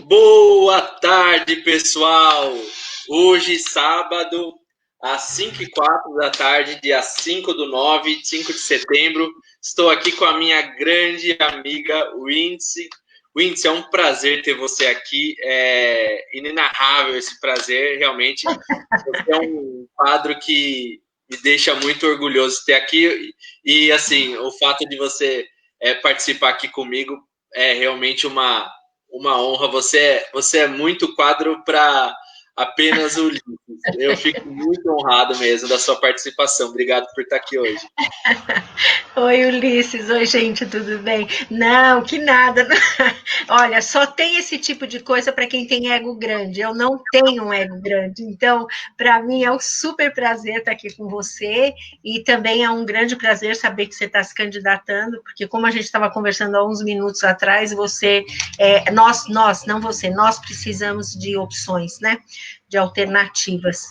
Boa tarde, pessoal! Hoje, sábado, às 5h04 da tarde, dia 5/9, 5 de setembro, estou aqui com a minha grande amiga Wincy. Wincy, é um prazer ter você aqui, é inenarrável esse prazer, realmente. Você é um quadro que me deixa muito orgulhoso de ter aqui, e assim, o fato de você participar aqui comigo é realmente uma honra. Você é muito quadro para apenas o Ulisses. Eu fico muito honrado mesmo da sua participação. Obrigado por estar aqui hoje. Oi, Ulisses. Oi, gente, tudo bem? Não, que nada. Olha, só tem esse tipo de coisa para quem tem ego grande. Eu não tenho um ego grande. Então, para mim é um super prazer estar aqui com você e também é um grande prazer saber que você está se candidatando, porque como a gente estava conversando há uns minutos atrás, não você, nós precisamos de opções, né? De alternativas.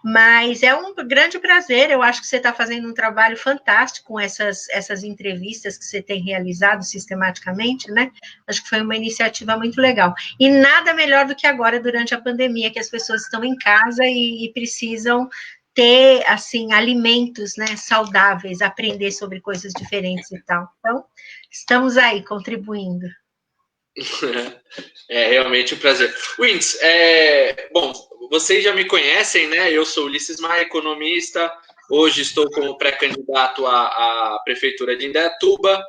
Mas é um grande prazer, eu acho que você está fazendo um trabalho fantástico com essas entrevistas que você tem realizado sistematicamente, né? Acho que foi uma iniciativa muito legal. E nada melhor do que agora, durante a pandemia, que as pessoas estão em casa e precisam ter, assim, alimentos, né, saudáveis, aprender sobre coisas diferentes e tal. Então, estamos aí, contribuindo. É realmente um prazer. Wins, bom, vocês já me conhecem, né? Eu sou Ulisses Maia, economista. Hoje estou como pré-candidato à Prefeitura de Indaiatuba,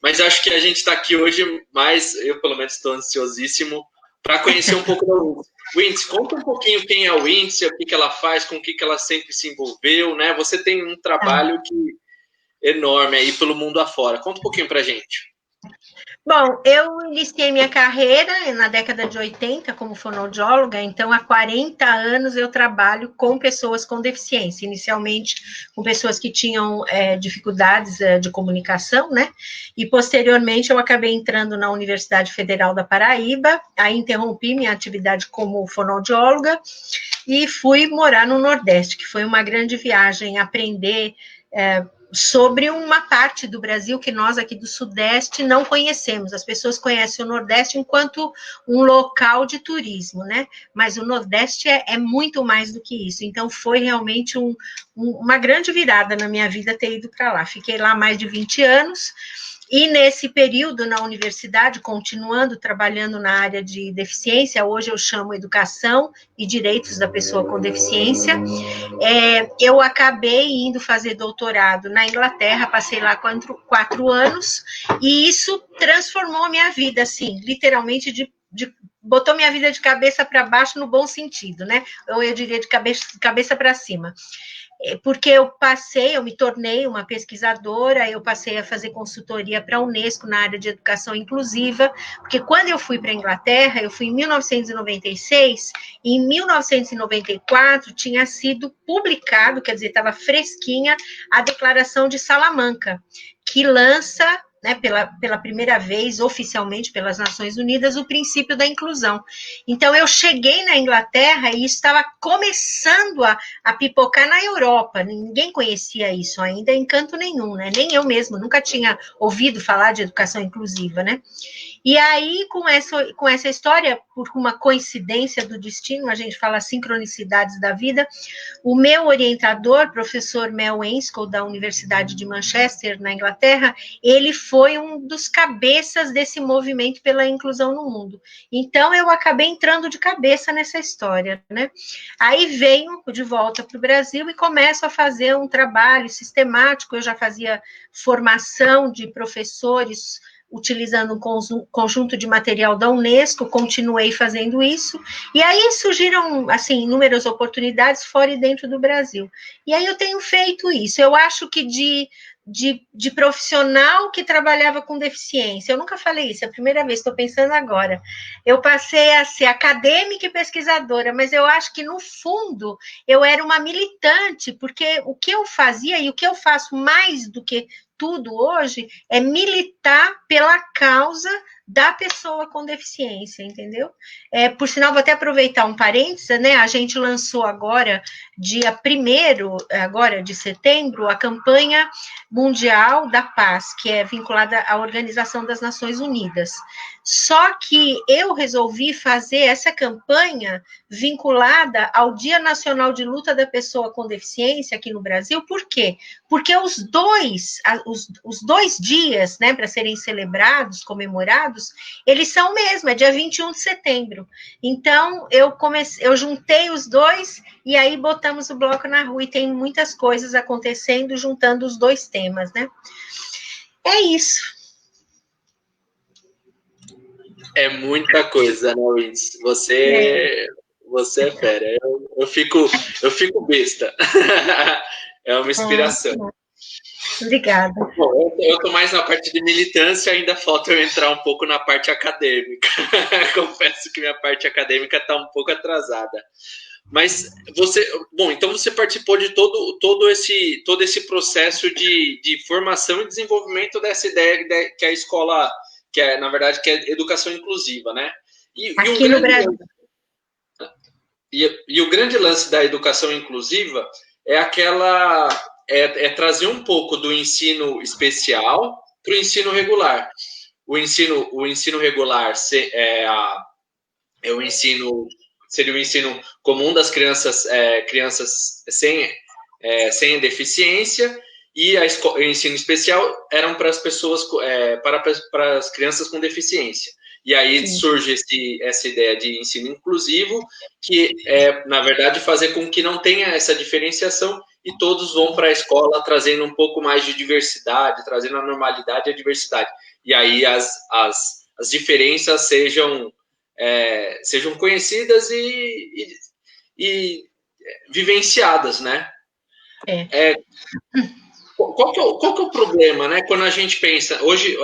mas acho que a gente está aqui hoje, mas eu pelo menos estou ansiosíssimo para conhecer um pouco da Wincy. Wincy, conta um pouquinho quem é a Wincy, o que ela faz, com o que ela sempre se envolveu, né? Você tem um trabalho enorme aí pelo mundo afora. Conta um pouquinho para a gente. Bom, eu iniciei minha carreira na década de 80 como fonoaudióloga, então há 40 anos eu trabalho com pessoas com deficiência, inicialmente com pessoas que tinham dificuldades de comunicação, né? E posteriormente eu acabei entrando na Universidade Federal da Paraíba, aí interrompi minha atividade como fonoaudióloga e fui morar no Nordeste, que foi uma grande viagem, aprender sobre uma parte do Brasil que nós aqui do Sudeste não conhecemos. As pessoas conhecem o Nordeste enquanto um local de turismo, né? Mas o Nordeste é muito mais do que isso. Então, foi realmente uma grande virada na minha vida ter ido para lá. Fiquei lá mais de 20 anos. E nesse período na universidade, continuando trabalhando na área de deficiência, hoje eu chamo Educação e Direitos da Pessoa com Deficiência, eu acabei indo fazer doutorado na Inglaterra, passei lá 4 anos, e isso transformou a minha vida, assim, literalmente botou minha vida de cabeça para baixo no bom sentido, né? Ou eu diria de cabeça para cima. Porque eu me tornei uma pesquisadora, eu passei a fazer consultoria para a Unesco na área de educação inclusiva, porque quando eu fui para a Inglaterra, eu fui em 1996, e em 1994 tinha sido publicado, quer dizer, estava fresquinha, a Declaração de Salamanca, que lança, né, pela primeira vez, oficialmente pelas Nações Unidas, o princípio da inclusão. Então, eu cheguei na Inglaterra e estava começando a pipocar na Europa, ninguém conhecia isso ainda em canto nenhum, né? Nem eu mesmo, nunca tinha ouvido falar de educação inclusiva, né? E aí, com essa história, por uma coincidência do destino, a gente fala sincronicidades da vida, o meu orientador, professor Mel Enscombe, da Universidade de Manchester, na Inglaterra, ele foi um dos cabeças desse movimento pela inclusão no mundo. Então, eu acabei entrando de cabeça nessa história, né? Aí venho de volta para o Brasil e começo a fazer um trabalho sistemático. Eu já fazia formação de professores utilizando um conjunto de material da Unesco, continuei fazendo isso, e aí surgiram, assim, inúmeras oportunidades fora e dentro do Brasil. E aí eu tenho feito isso. Eu acho que de profissional que trabalhava com deficiência, eu nunca falei isso, é a primeira vez, estou pensando agora. Eu passei a ser acadêmica e pesquisadora, mas eu acho que, no fundo, eu era uma militante, porque o que eu fazia e o que eu faço mais do que tudo hoje é militar pela causa da pessoa com deficiência, entendeu? Por sinal, vou até aproveitar um parênteses, né? A gente lançou agora, dia 1º agora de setembro, a campanha mundial da paz, que é vinculada à Organização das Nações Unidas. Só que eu resolvi fazer essa campanha vinculada ao Dia Nacional de Luta da Pessoa com Deficiência aqui no Brasil. Por quê? Porque os dois dias, né, para serem celebrados, comemorados, eles são mesmo, é dia 21 de setembro. Então, eu juntei os dois e aí botamos o bloco na rua, e tem muitas coisas acontecendo, juntando os dois temas, né? É isso. É muita coisa, né, Wins? Você é fera. Eu fico besta. É uma inspiração. Obrigada. Bom, eu estou mais na parte de militância, ainda falta eu entrar um pouco na parte acadêmica. Confesso que minha parte acadêmica está um pouco atrasada. Mas então você participou de todo esse processo de formação e desenvolvimento dessa ideia que a escola, na verdade, que é educação inclusiva, né? Aqui no Brasil. E o grande lance da educação inclusiva é trazer um pouco do ensino especial para o ensino regular. O ensino regular seria o ensino comum das crianças sem deficiência, e o ensino especial eram para as pessoas, para as crianças com deficiência. E aí surge essa ideia de ensino inclusivo, que é, na verdade, fazer com que não tenha essa diferenciação e todos vão para a escola trazendo um pouco mais de diversidade, trazendo a normalidade e a diversidade. E aí as diferenças sejam conhecidas e vivenciadas, né? Qual que é o problema, né? Quando a gente pensa, hoje,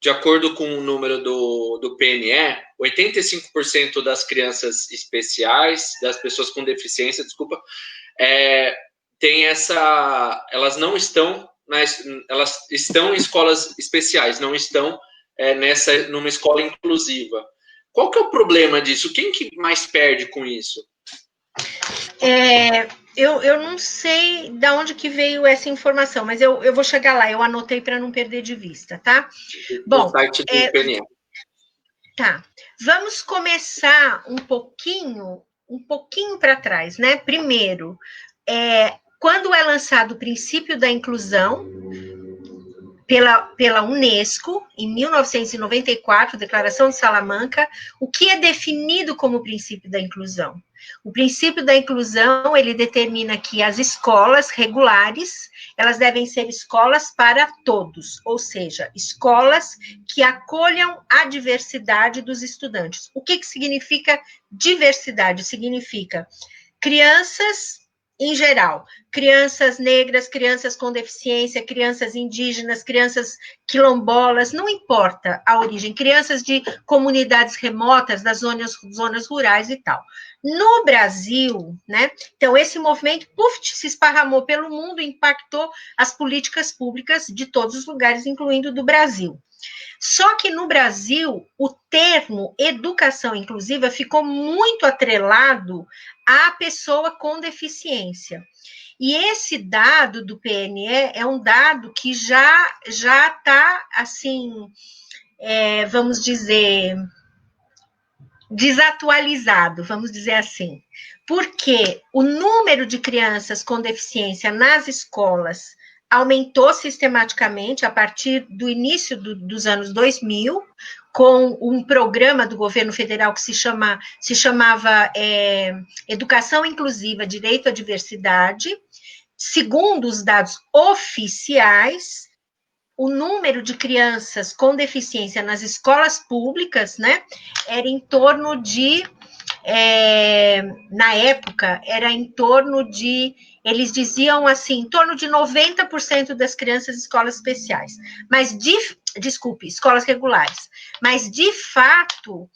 de acordo com o número do PNE, 85% das crianças especiais, das pessoas com deficiência, elas não estão, elas estão em escolas especiais, não estão numa escola inclusiva. Qual que é o problema disso? Quem que mais perde com isso? Eu não sei de onde que veio essa informação, mas eu vou chegar lá, eu anotei para não perder de vista, tá? Bom, site do PNE. Tá, vamos começar um pouquinho para trás, né? Primeiro, quando é lançado o princípio da inclusão pela Unesco, em 1994, Declaração de Salamanca, o que é definido como princípio da inclusão? O princípio da inclusão, ele determina que as escolas regulares, elas devem ser escolas para todos, ou seja, escolas que acolham a diversidade dos estudantes. O que significa diversidade? Significa crianças em geral, crianças negras, crianças com deficiência, crianças indígenas, crianças quilombolas, não importa a origem, crianças de comunidades remotas, das zonas rurais e tal. No Brasil, né, então esse movimento, se esparramou pelo mundo, impactou as políticas públicas de todos os lugares, incluindo do Brasil. Só que no Brasil, o termo educação inclusiva ficou muito atrelado à pessoa com deficiência. E esse dado do PNE é um dado que já está, assim, vamos dizer, desatualizado, vamos dizer assim. Porque o número de crianças com deficiência nas escolas aumentou sistematicamente a partir do início dos anos 2000, com um programa do governo federal que se chamava Educação Inclusiva, Direito à Diversidade. Segundo os dados oficiais, o número de crianças com deficiência nas escolas públicas, né, era em torno de, na época, era em torno de, eles diziam assim, em torno de 90% das crianças em escolas especiais, mas, escolas regulares, mas, de fato,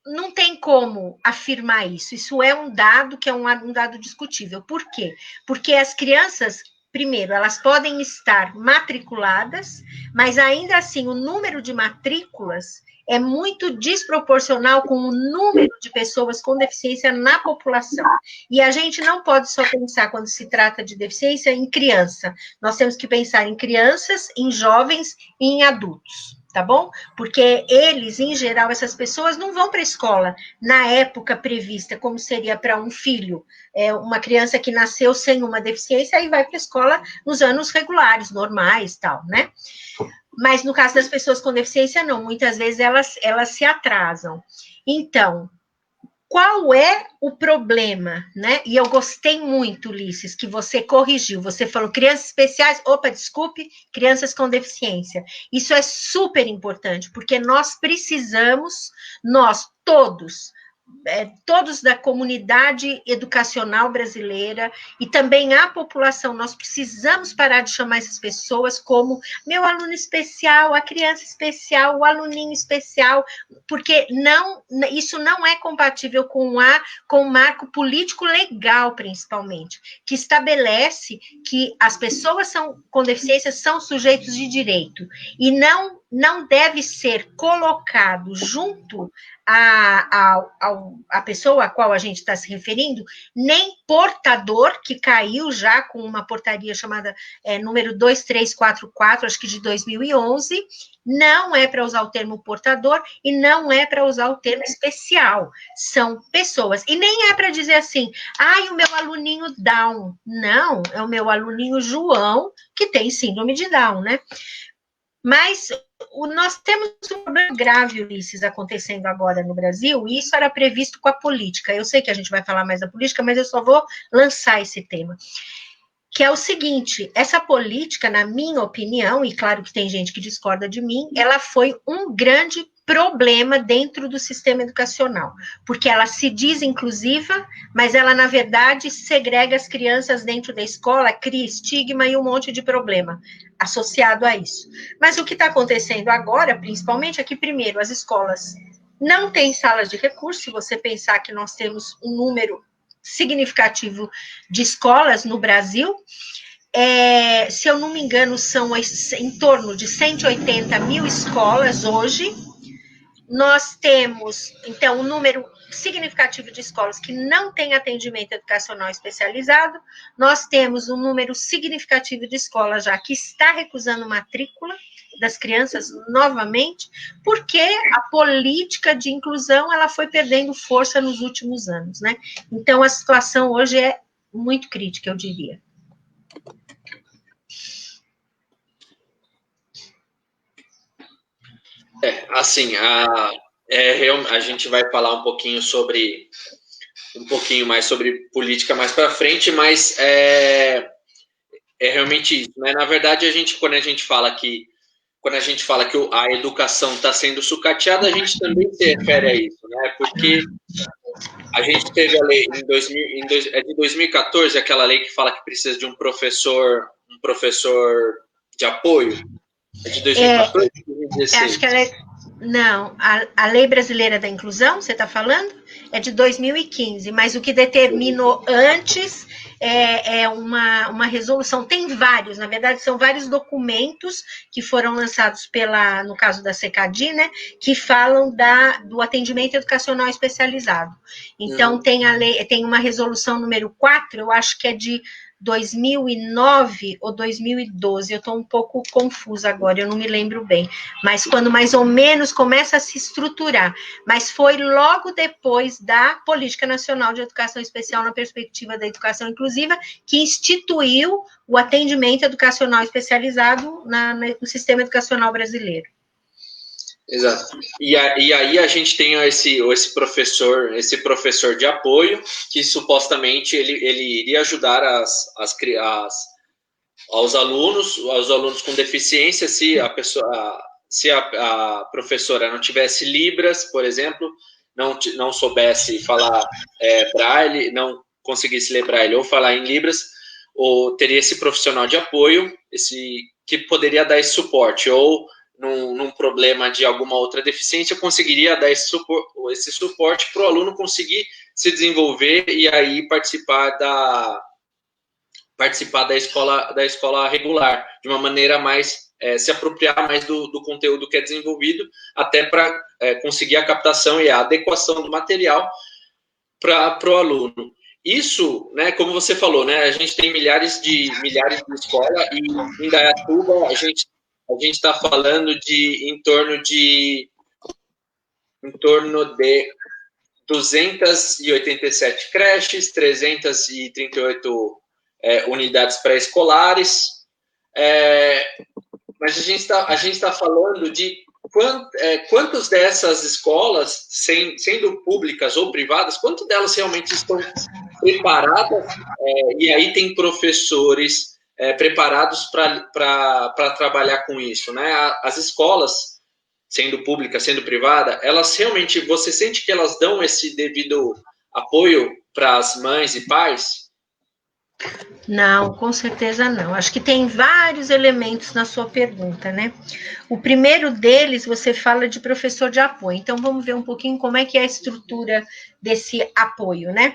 não tem como afirmar isso é um dado que é um dado discutível. Por quê? Porque as crianças primeiro, elas podem estar matriculadas, mas ainda assim o número de matrículas é muito desproporcional com o número de pessoas com deficiência na população. E a gente não pode só pensar, quando se trata de deficiência, em criança. Nós temos que pensar em crianças, em jovens e em adultos, tá bom? Porque eles, em geral, essas pessoas não vão para a escola na época prevista, como seria para um filho, uma criança que nasceu sem uma deficiência, aí vai para a escola nos anos regulares, normais, tal, né? Mas no caso das pessoas com deficiência, não. Muitas vezes elas se atrasam. Então, qual é o problema, né? E eu gostei muito, Ulisses, que você corrigiu. Você falou crianças especiais, opa, desculpe, crianças com deficiência. Isso é super importante, porque nós precisamos, nós todos da comunidade educacional brasileira e também a população, nós precisamos parar de chamar essas pessoas como meu aluno especial, a criança especial, o aluninho especial, porque isso não é compatível com o marco político legal, principalmente, que estabelece que as pessoas com deficiência são sujeitos de direito, e não deve ser colocado junto a pessoa a qual a gente está se referindo, nem portador, que caiu já com uma portaria chamada número 2344, acho que de 2011, não é para usar o termo portador e não é para usar o termo especial, são pessoas, e nem é para dizer assim, o meu aluninho Down, não, é o meu aluninho João, que tem síndrome de Down, né? Mas nós temos um problema grave, Ulisses, acontecendo agora no Brasil, e isso era previsto com a política. Eu sei que a gente vai falar mais da política, mas eu só vou lançar esse tema. Que é o seguinte, essa política, na minha opinião, e claro que tem gente que discorda de mim, ela foi um grande problema dentro do sistema educacional, porque ela se diz inclusiva, mas ela, na verdade, segrega as crianças dentro da escola, cria estigma e um monte de problema associado a isso. Mas o que está acontecendo agora, principalmente, é que, primeiro, as escolas não têm salas de recurso. Se você pensar que nós temos um número significativo de escolas no Brasil, se eu não me engano, são em torno de 180 mil escolas hoje. Nós temos, então, um número significativo de escolas que não têm atendimento educacional especializado, nós temos um número significativo de escolas já que está recusando matrícula das crianças novamente, porque a política de inclusão ela foi perdendo força nos últimos anos, né? Então, a situação hoje é muito crítica, eu diria. Assim, a gente vai falar um pouquinho mais sobre política mais para frente, mas é realmente isso, né? Na verdade, quando a gente fala que a educação está sendo sucateada, a gente também se refere a isso, né? Porque a gente teve a lei de 2014, aquela lei que fala que precisa de um professor de apoio. É de 2014 ou 2016? Acho que ela é... Não, a Lei Brasileira da Inclusão, você está falando? É de 2015, mas o que determinou antes é uma resolução. Tem vários, na verdade, são vários documentos que foram lançados no caso da CECADI, né, que falam do atendimento educacional especializado. Então, tem uma resolução número 4, eu acho que é de 2009 ou 2012, eu estou um pouco confusa agora, eu não me lembro bem, mas quando mais ou menos começa a se estruturar, mas foi logo depois da Política Nacional de Educação Especial na perspectiva da educação inclusiva, que instituiu o atendimento educacional especializado no sistema educacional brasileiro. Exato. E aí a gente tem esse professor de apoio, que supostamente ele iria ajudar aos alunos com deficiência, se a professora não tivesse Libras, por exemplo, não soubesse falar Braille, não conseguisse ler Braille ou falar em Libras, ou teria esse profissional de apoio, que poderia dar esse suporte, ou num problema de alguma outra deficiência, conseguiria dar esse suporte para o aluno conseguir se desenvolver e aí participar participar da escola regular, de uma maneira mais, se apropriar mais do conteúdo que é desenvolvido, até para conseguir a captação e a adequação do material para o aluno. Isso, né, como você falou, né, a gente tem milhares de escolas, e em Indaiatuba a gente está falando de em torno de 287 creches, 338 unidades pré-escolares, mas a gente está falando de quantas dessas escolas, sendo públicas ou privadas, quantas delas realmente estão preparadas, e aí tem professores preparados para trabalhar com isso, né? As escolas, sendo pública, sendo privada, elas realmente, você sente que elas dão esse devido apoio para as mães e pais? Não, com certeza não. Acho que tem vários elementos na sua pergunta, né? O primeiro deles, você fala de professor de apoio. Então, vamos ver um pouquinho como é que é a estrutura desse apoio, né?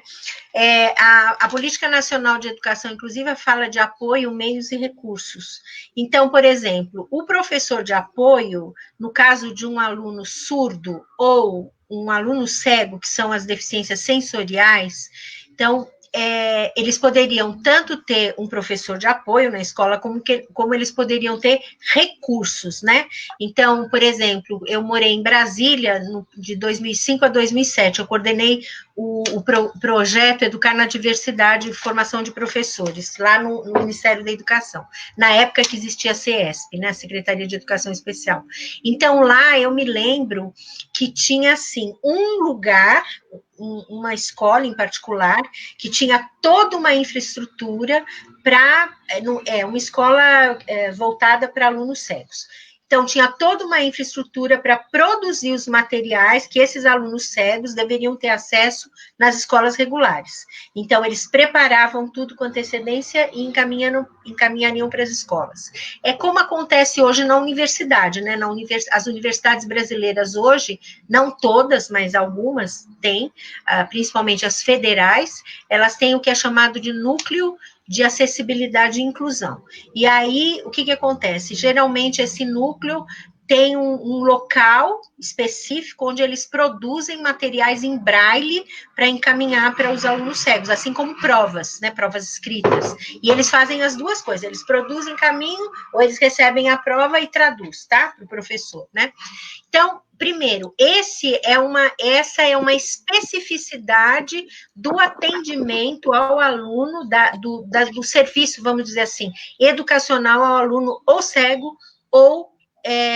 A Política Nacional de Educação Inclusiva fala de apoio, meios e recursos. Então, por exemplo, o professor de apoio, no caso de um aluno surdo ou um aluno cego, que são as deficiências sensoriais, então, eles poderiam tanto ter um professor de apoio na escola, como eles poderiam ter recursos, né? Então, por exemplo, eu morei em Brasília de 2005 a 2007, eu coordenei o projeto Educar na Diversidade e Formação de Professores, lá no Ministério da Educação, na época que existia a CESP, né, a Secretaria de Educação Especial. Então, lá eu me lembro que tinha, assim, um lugar, uma escola em particular, que tinha toda uma infraestrutura para uma escola voltada para alunos cegos. Então, tinha toda uma infraestrutura para produzir os materiais que esses alunos cegos deveriam ter acesso nas escolas regulares. Então, eles preparavam tudo com antecedência e encaminhariam para as escolas. É como acontece hoje na universidade, né? As universidades brasileiras hoje, não todas, mas algumas têm, principalmente as federais, elas têm o que é chamado de núcleo de acessibilidade e inclusão. E aí, o que acontece? Geralmente, esse núcleo tem um local específico onde eles produzem materiais em braille para encaminhar para os alunos cegos, assim como provas, né, provas escritas. E eles fazem as duas coisas, eles produzem, encaminham, ou eles recebem a prova e traduz, tá, para o professor, né? Então, primeiro, essa é uma especificidade do atendimento ao aluno, do serviço, vamos dizer assim, educacional ao aluno ou cego ou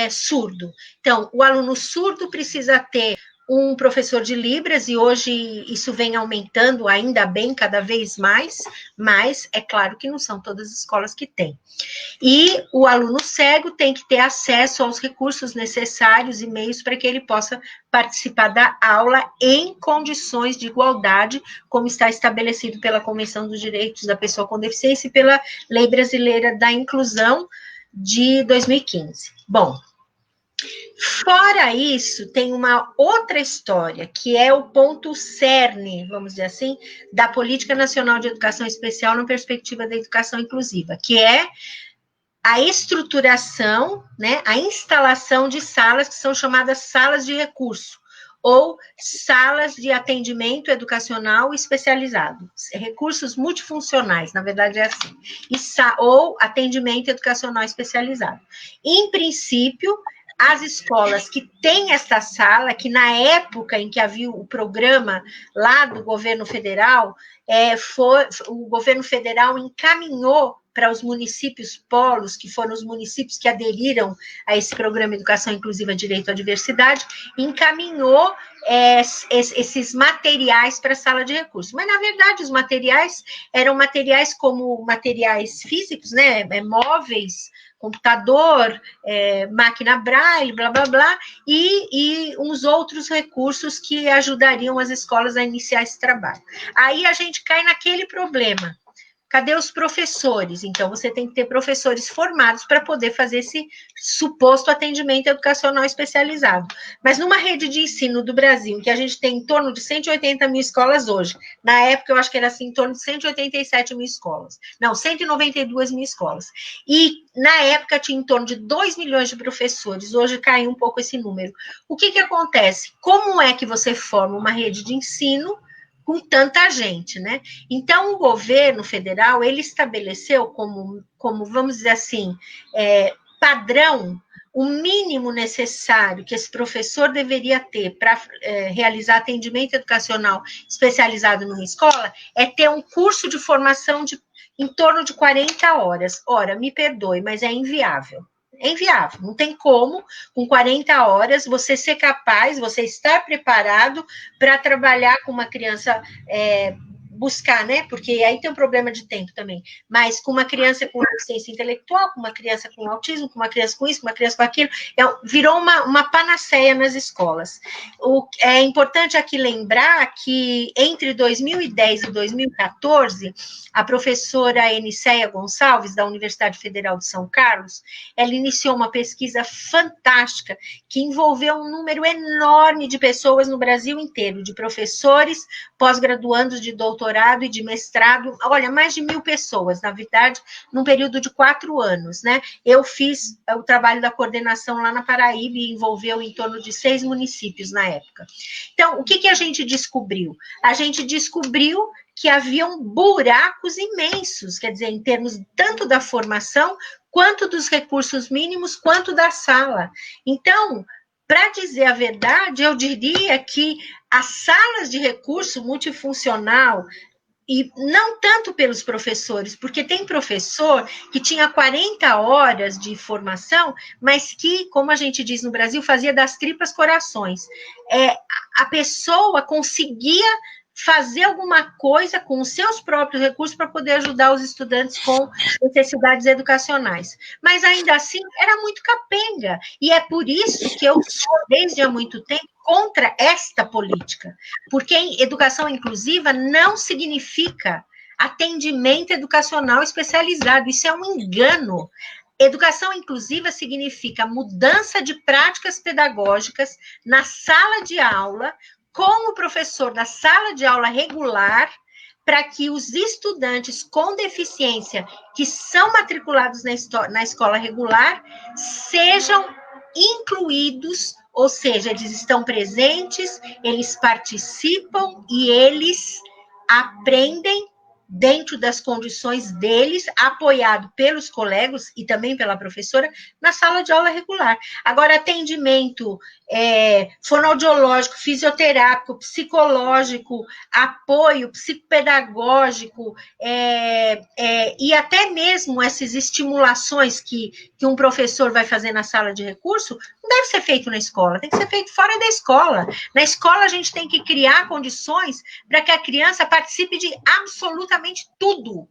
surdo. Então, o aluno surdo precisa ter um professor de Libras, e hoje isso vem aumentando, ainda bem, cada vez mais, mas é claro que não são todas as escolas que têm. E o aluno cego tem que ter acesso aos recursos necessários e meios para que ele possa participar da aula em condições de igualdade, como está estabelecido pela Convenção dos Direitos da Pessoa com Deficiência e pela Lei Brasileira da Inclusão de 2015. Bom, fora isso, tem uma outra história, que é o ponto cerne, vamos dizer assim, da Política Nacional de Educação Especial na perspectiva da educação inclusiva, que é a estruturação, né, a instalação de salas que são chamadas salas de recurso, ou salas de atendimento educacional especializado, recursos multifuncionais, na verdade é assim, ou atendimento educacional especializado. Em princípio, as escolas que têm esta sala, que na época em que havia o programa lá do governo federal, o governo federal encaminhou para os municípios polos, que foram os municípios que aderiram a esse programa Educação Inclusiva Direito à Diversidade, encaminhou esses materiais para a sala de recursos. Mas, na verdade, os materiais eram materiais como materiais físicos, né, móveis, computador, máquina braille, blá, blá, blá, e uns outros recursos que ajudariam as escolas a iniciar esse trabalho. Aí a gente cai naquele problema. Cadê os professores? Então, você tem que ter professores formados para poder fazer esse suposto atendimento educacional especializado. Mas numa rede de ensino do Brasil, que a gente tem em torno de 180 mil escolas hoje, na época eu acho que era assim, em torno de 187 mil escolas. Não, 192 mil escolas. E na época tinha em torno de 2 milhões de professores, hoje caiu um pouco esse número. O que acontece? Como é que você forma uma rede de ensino com tanta gente, né? Então, o governo federal, ele estabeleceu como vamos dizer assim, padrão, o mínimo necessário que esse professor deveria ter para realizar atendimento educacional especializado numa escola, é ter um curso de formação em torno de 40 horas. Ora, me perdoe, mas é inviável. É inviável, não tem como, com 40 horas, você ser capaz, você estar preparado para trabalhar com uma criança, buscar, né? Porque aí tem um problema de tempo também, mas com uma criança com deficiência intelectual, com uma criança com autismo, com uma criança com isso, com uma criança com aquilo, virou uma panaceia nas escolas. É importante aqui lembrar que entre 2010 e 2014, a professora Enicéia Gonçalves, da Universidade Federal de São Carlos, ela iniciou uma pesquisa fantástica que envolveu um número enorme de pessoas no Brasil inteiro, de professores, pós-graduandos de doutorado e de mestrado, olha, mais de 1.000 pessoas, na verdade, num período de 4 anos, né? Eu fiz o trabalho da coordenação lá na Paraíba e envolveu em torno de 6 municípios na época. Então, o que a gente descobriu? A gente descobriu que haviam buracos imensos, quer dizer, em termos tanto da formação, quanto dos recursos mínimos, quanto da sala. Então, para dizer a verdade, eu diria que as salas de recurso multifuncional, e não tanto pelos professores, porque tem professor que tinha 40 horas de formação, mas que, como a gente diz no Brasil, fazia das tripas corações. A pessoa conseguia fazer alguma coisa com os seus próprios recursos para poder ajudar os estudantes com necessidades educacionais. Mas, ainda assim, era muito capenga. E é por isso que eu sou, desde há muito tempo, contra esta política. Porque educação inclusiva não significa atendimento educacional especializado. Isso é um engano. Educação inclusiva significa mudança de práticas pedagógicas na sala de aula, com o professor da sala de aula regular, para que os estudantes com deficiência que são matriculados na escola regular sejam incluídos, ou seja, eles estão presentes, eles participam e eles aprendem dentro das condições deles, apoiado pelos colegas e também pela professora, na sala de aula regular. Agora, atendimento fonoaudiológico, fisioterápico, psicológico, apoio psicopedagógico, e até mesmo essas estimulações que um professor vai fazer na sala de recurso, não deve ser feito na escola, tem que ser feito fora da escola. Na escola, a gente tem que criar condições para que a criança participe de absolutamente tudo,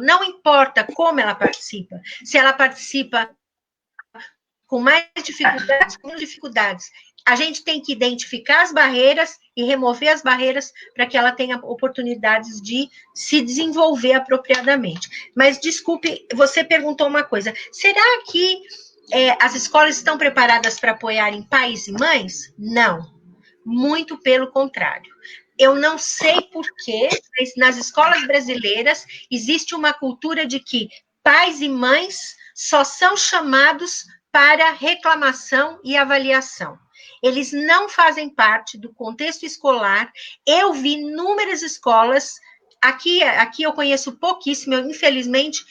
não importa como ela participa, se ela participa com mais dificuldades, com menos dificuldades. A gente tem que identificar as barreiras e remover as barreiras para que ela tenha oportunidades de se desenvolver apropriadamente. Mas, desculpe, você perguntou uma coisa, será que as escolas estão preparadas para apoiarem pais e mães? Não, muito pelo contrário. Eu não sei porquê, mas nas escolas brasileiras existe uma cultura de que pais e mães só são chamados para reclamação e avaliação. Eles não fazem parte do contexto escolar. Eu vi inúmeras escolas, aqui eu conheço pouquíssimo, eu, infelizmente,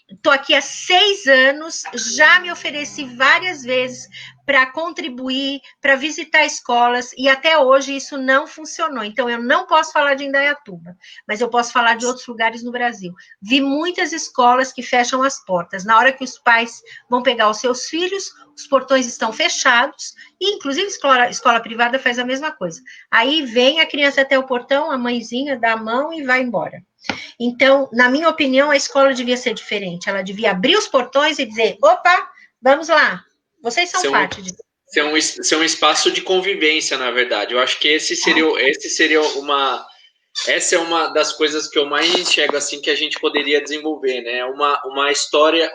estou aqui há 6 anos, já me ofereci várias vezes para contribuir, para visitar escolas, e até hoje isso não funcionou. Então, eu não posso falar de Indaiatuba, mas eu posso falar de outros lugares no Brasil. Vi muitas escolas que fecham as portas. Na hora que os pais vão pegar os seus filhos, os portões estão fechados, e inclusive escola privada faz a mesma coisa. Aí vem a criança até o portão, a mãezinha dá a mão e vai embora. Então, na minha opinião, a escola devia ser diferente. Ela devia abrir os portões e dizer, opa, vamos lá, vocês são parte disso. Ser um espaço de convivência, na verdade. Eu acho que esse seria uma... essa é uma das coisas que eu mais enxergo assim que a gente poderia desenvolver, né? Uma história,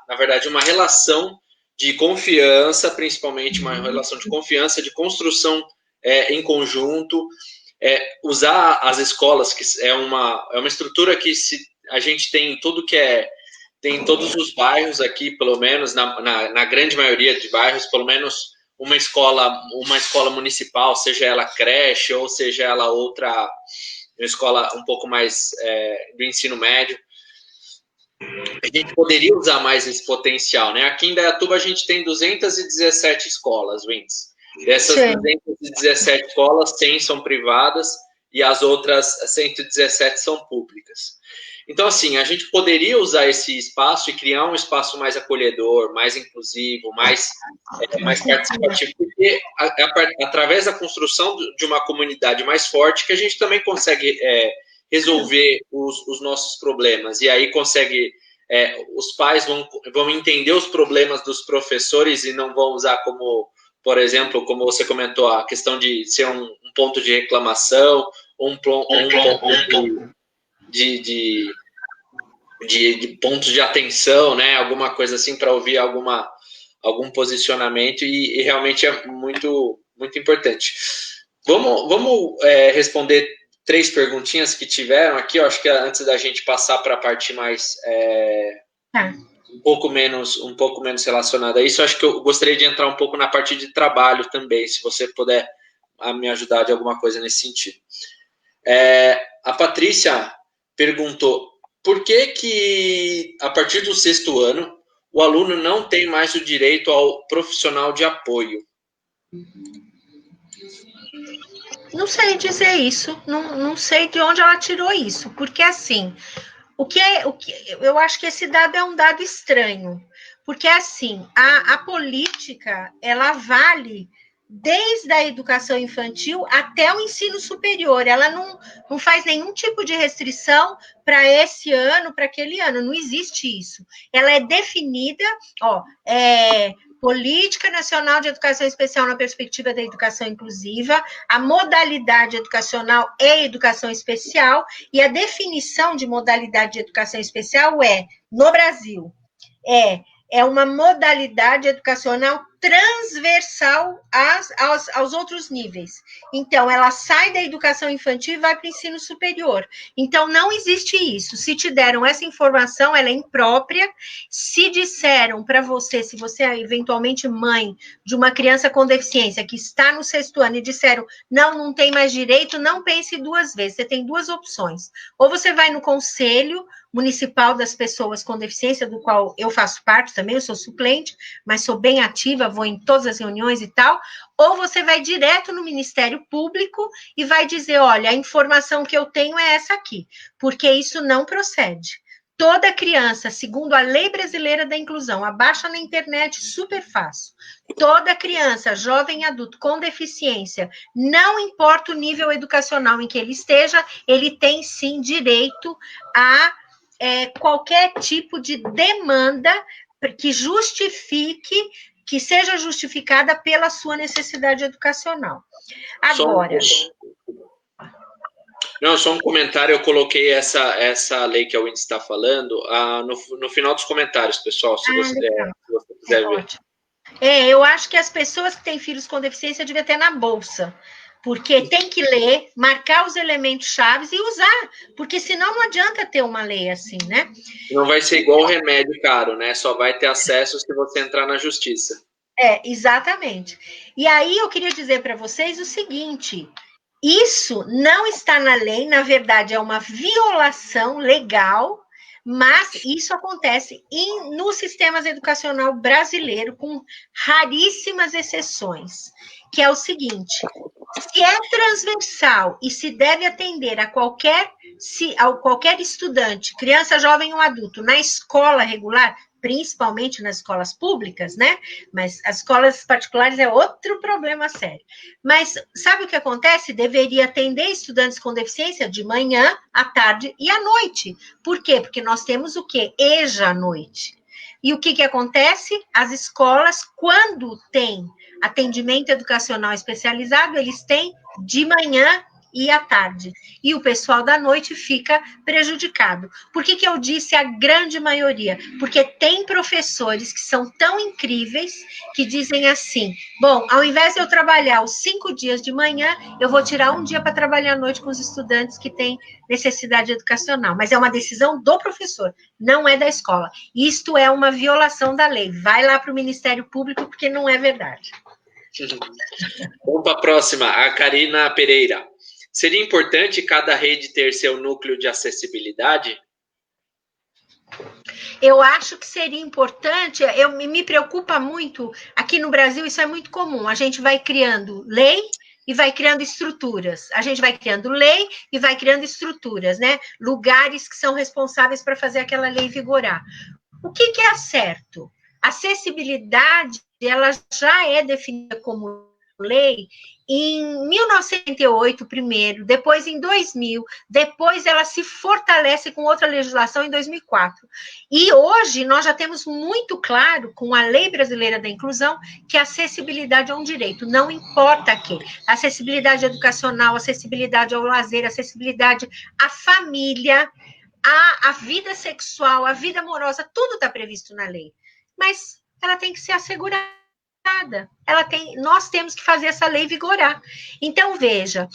na verdade, uma relação de confiança, principalmente uma relação de confiança, de construção em conjunto, usar as escolas, que é uma estrutura que a gente tem tudo que tem em todos os bairros aqui, pelo menos, na grande maioria de bairros, pelo menos uma escola municipal, seja ela creche ou seja ela outra, uma escola um pouco mais do ensino médio. A gente poderia usar mais esse potencial, né? Aqui em Indaiatuba a gente tem 217 escolas, Wins. Dessas Sim. 217 escolas, 100 são privadas e as outras 117 são públicas. Então, assim, a gente poderia usar esse espaço e criar um espaço mais acolhedor, mais inclusivo, mais participativo, porque através da construção de uma comunidade mais forte que a gente também consegue resolver os nossos problemas. E aí consegue... os pais vão entender os problemas dos professores e não vão usar como, por exemplo, como você comentou, a questão de ser um ponto de reclamação, um ponto de pontos de atenção, né? Alguma coisa assim para ouvir algum posicionamento e realmente é muito, muito importante. Vamos responder 3 perguntinhas que tiveram aqui, eu acho que antes da gente passar para a parte mais um pouco menos relacionada a isso, eu acho que eu gostaria de entrar um pouco na parte de trabalho também, se você puder me ajudar de alguma coisa nesse sentido. A Patrícia perguntou, por que a partir do 6º ano o aluno não tem mais o direito ao profissional de apoio? Não sei dizer isso, não sei de onde ela tirou isso, porque assim, eu acho que esse dado é um dado estranho, porque assim, a política, ela vale desde a educação infantil até o ensino superior, ela não faz nenhum tipo de restrição para esse ano, para aquele ano, não existe isso. Ela é definida, Política Nacional de Educação Especial na perspectiva da educação inclusiva, a modalidade educacional é educação especial, e a definição de modalidade de educação especial no Brasil, é uma modalidade educacional transversal aos outros níveis. Então, ela sai da educação infantil e vai para o ensino superior. Então, não existe isso. Se te deram essa informação, ela é imprópria. Se disseram para você, se você é eventualmente mãe de uma criança com deficiência que está no 6º ano e disseram, não tem mais direito, não pense 2 vezes. Você tem 2 opções. Ou você vai no Conselho Municipal das Pessoas com Deficiência, do qual eu faço parte também, eu sou suplente, mas sou bem ativa, vou em todas as reuniões e tal, ou você vai direto no Ministério Público e vai dizer, olha, a informação que eu tenho é essa aqui, porque isso não procede. Toda criança, segundo a Lei Brasileira da Inclusão, abaixa na internet, super fácil. Toda criança, jovem e adulto com deficiência, não importa o nível educacional em que ele esteja, ele tem sim direito a qualquer tipo de demanda que justifique, que seja justificada pela sua necessidade educacional. Agora... Só um comentário, eu coloquei essa lei que a Wendy está falando no final dos comentários, pessoal, se você quiser ver. Ótimo. Eu acho que as pessoas que têm filhos com deficiência deviam ter na bolsa, porque tem que ler, marcar os elementos chaves e usar, porque senão não adianta ter uma lei assim, né? Não vai ser igual remédio caro, né? Só vai ter acesso se você entrar na justiça. Exatamente. E aí eu queria dizer para vocês o seguinte, isso não está na lei, na verdade é uma violação legal, mas isso acontece no sistema educacional brasileiro, com raríssimas exceções, que é o seguinte, se é transversal e se deve atender a qualquer estudante, criança, jovem ou adulto, na escola regular, principalmente nas escolas públicas, né? Mas as escolas particulares é outro problema sério. Mas sabe o que acontece? Deveria atender estudantes com deficiência de manhã, à tarde e à noite. Por quê? Porque nós temos o quê? EJA à noite. E o que acontece? As escolas, quando tem atendimento educacional especializado, eles têm de manhã e à tarde. E o pessoal da noite fica prejudicado. Por que eu disse a grande maioria? Porque tem professores que são tão incríveis que dizem assim, bom, ao invés de eu trabalhar os 5 dias de manhã, eu vou tirar um dia para trabalhar à noite com os estudantes que têm necessidade educacional. Mas é uma decisão do professor, não é da escola. Isto é uma violação da lei. Vai lá para o Ministério Público, porque não é verdade. Vamos para a próxima, a Karina Pereira. Seria importante cada rede ter seu núcleo de acessibilidade? Eu acho que seria importante, me preocupa muito, aqui no Brasil isso é muito comum, a gente vai criando lei e vai criando estruturas, a gente vai criando lei e vai criando estruturas, né? Lugares que são responsáveis para fazer aquela lei vigorar. O que é certo? Acessibilidade, ela já é definida como lei em 1908 primeiro, depois em 2000, depois ela se fortalece com outra legislação em 2004. E hoje nós já temos muito claro, com a Lei Brasileira da Inclusão, que a acessibilidade é um direito, não importa que. Acessibilidade educacional, acessibilidade ao lazer, acessibilidade à família, a vida sexual, a vida amorosa, tudo está previsto na lei. Mas ela tem que ser assegurada. Nós temos que fazer essa lei vigorar. Então, veja,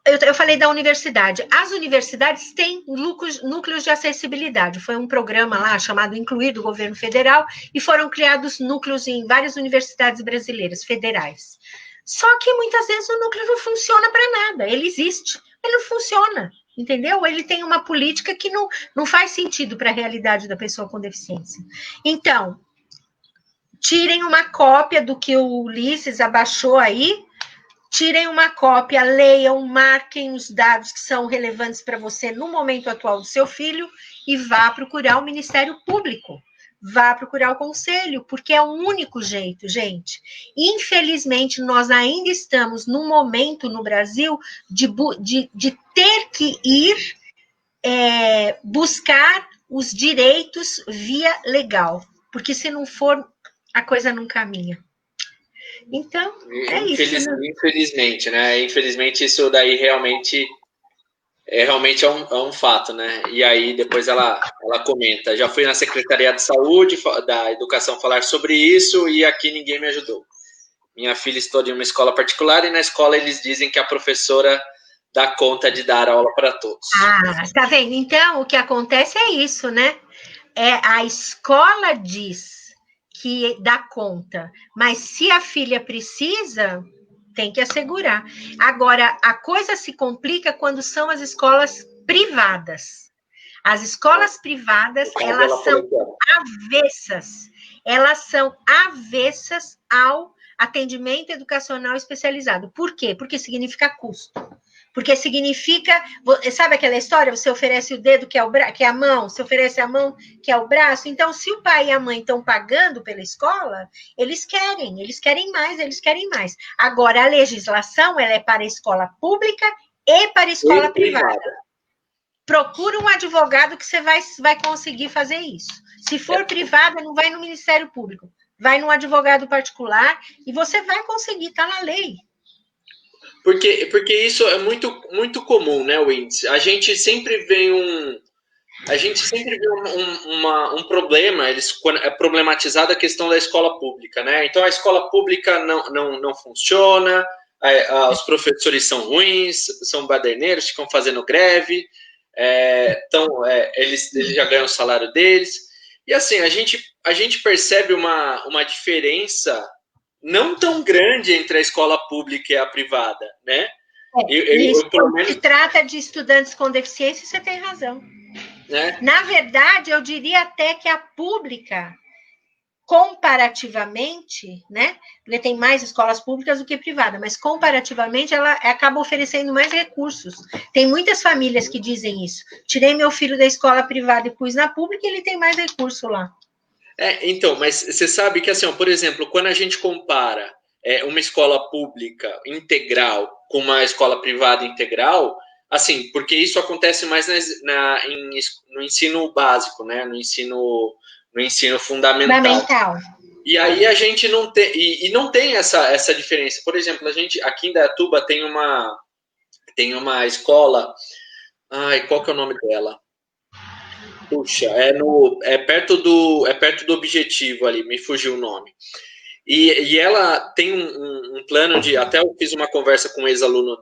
eu falei da universidade. As universidades têm núcleos de acessibilidade. Foi um programa lá chamado Incluir do governo federal e foram criados núcleos em várias universidades brasileiras, federais. Só que muitas vezes o núcleo não funciona para nada. Ele existe, ele não funciona. Entendeu? Ele tem uma política que não faz sentido para a realidade da pessoa com deficiência. Então, tirem uma cópia do que o Ulisses abaixou aí, tirem uma cópia, leiam, marquem os dados que são relevantes para você no momento atual do seu filho e vá procurar o Ministério Público, vá procurar o conselho, porque é o único jeito, gente. Infelizmente, nós ainda estamos num momento no Brasil de ter que ir buscar os direitos via legal, porque se não for, a coisa não caminha. Então, é isso. Né? Infelizmente, né? Infelizmente, isso daí realmente é um fato, né? E aí, depois ela comenta, já fui na Secretaria de Saúde, da Educação, falar sobre isso e aqui ninguém me ajudou. Minha filha estuda em uma escola particular e na escola eles dizem que a professora dá conta de dar aula para todos. Ah, tá vendo? Então, o que acontece é isso, né? A escola diz que dá conta, mas se a filha precisa, tem que assegurar. Agora, a coisa se complica quando são as escolas privadas. As escolas privadas, elas são avessas ao atendimento educacional especializado. Por quê? Porque significa custo. Porque significa, sabe aquela história? Você oferece o dedo, que é a mão, você oferece a mão, que é o braço. Então, se o pai e a mãe estão pagando pela escola, eles querem mais. Agora, a legislação, ela é para a escola pública e para a escola privada. Procura um advogado que você vai conseguir fazer isso. Se for privada, não vai no Ministério Público. Vai num advogado particular e você vai conseguir, está na lei. Porque isso é muito, muito comum, né, Winds? A gente sempre vê um problema, quando é problematizada a questão da escola pública, né? Então a escola pública não funciona, os professores são ruins, são baderneiros, ficam fazendo greve, eles já ganham o salário deles. E assim, a gente percebe uma diferença não tão grande entre a escola pública e a privada, né? Pelo menos... Se trata de estudantes com deficiência, você tem razão. Né? Na verdade, eu diria até que a pública, comparativamente, né? Porque tem mais escolas públicas do que privadas, mas comparativamente ela acaba oferecendo mais recursos. Tem muitas famílias que dizem isso. Tirei meu filho da escola privada e pus na pública e ele tem mais recurso lá. Então, mas você sabe que, assim, por exemplo, quando a gente compara uma escola pública integral com uma escola privada integral, assim, porque isso acontece mais no ensino básico, né? No ensino fundamental. E aí a gente não tem, não tem essa diferença. Por exemplo, a gente aqui em Indaiatuba tem tem uma escola, qual que é o nome dela? Puxa, é perto do Objetivo ali, me fugiu o nome. E ela tem um plano de, até eu fiz uma conversa com um ex-aluno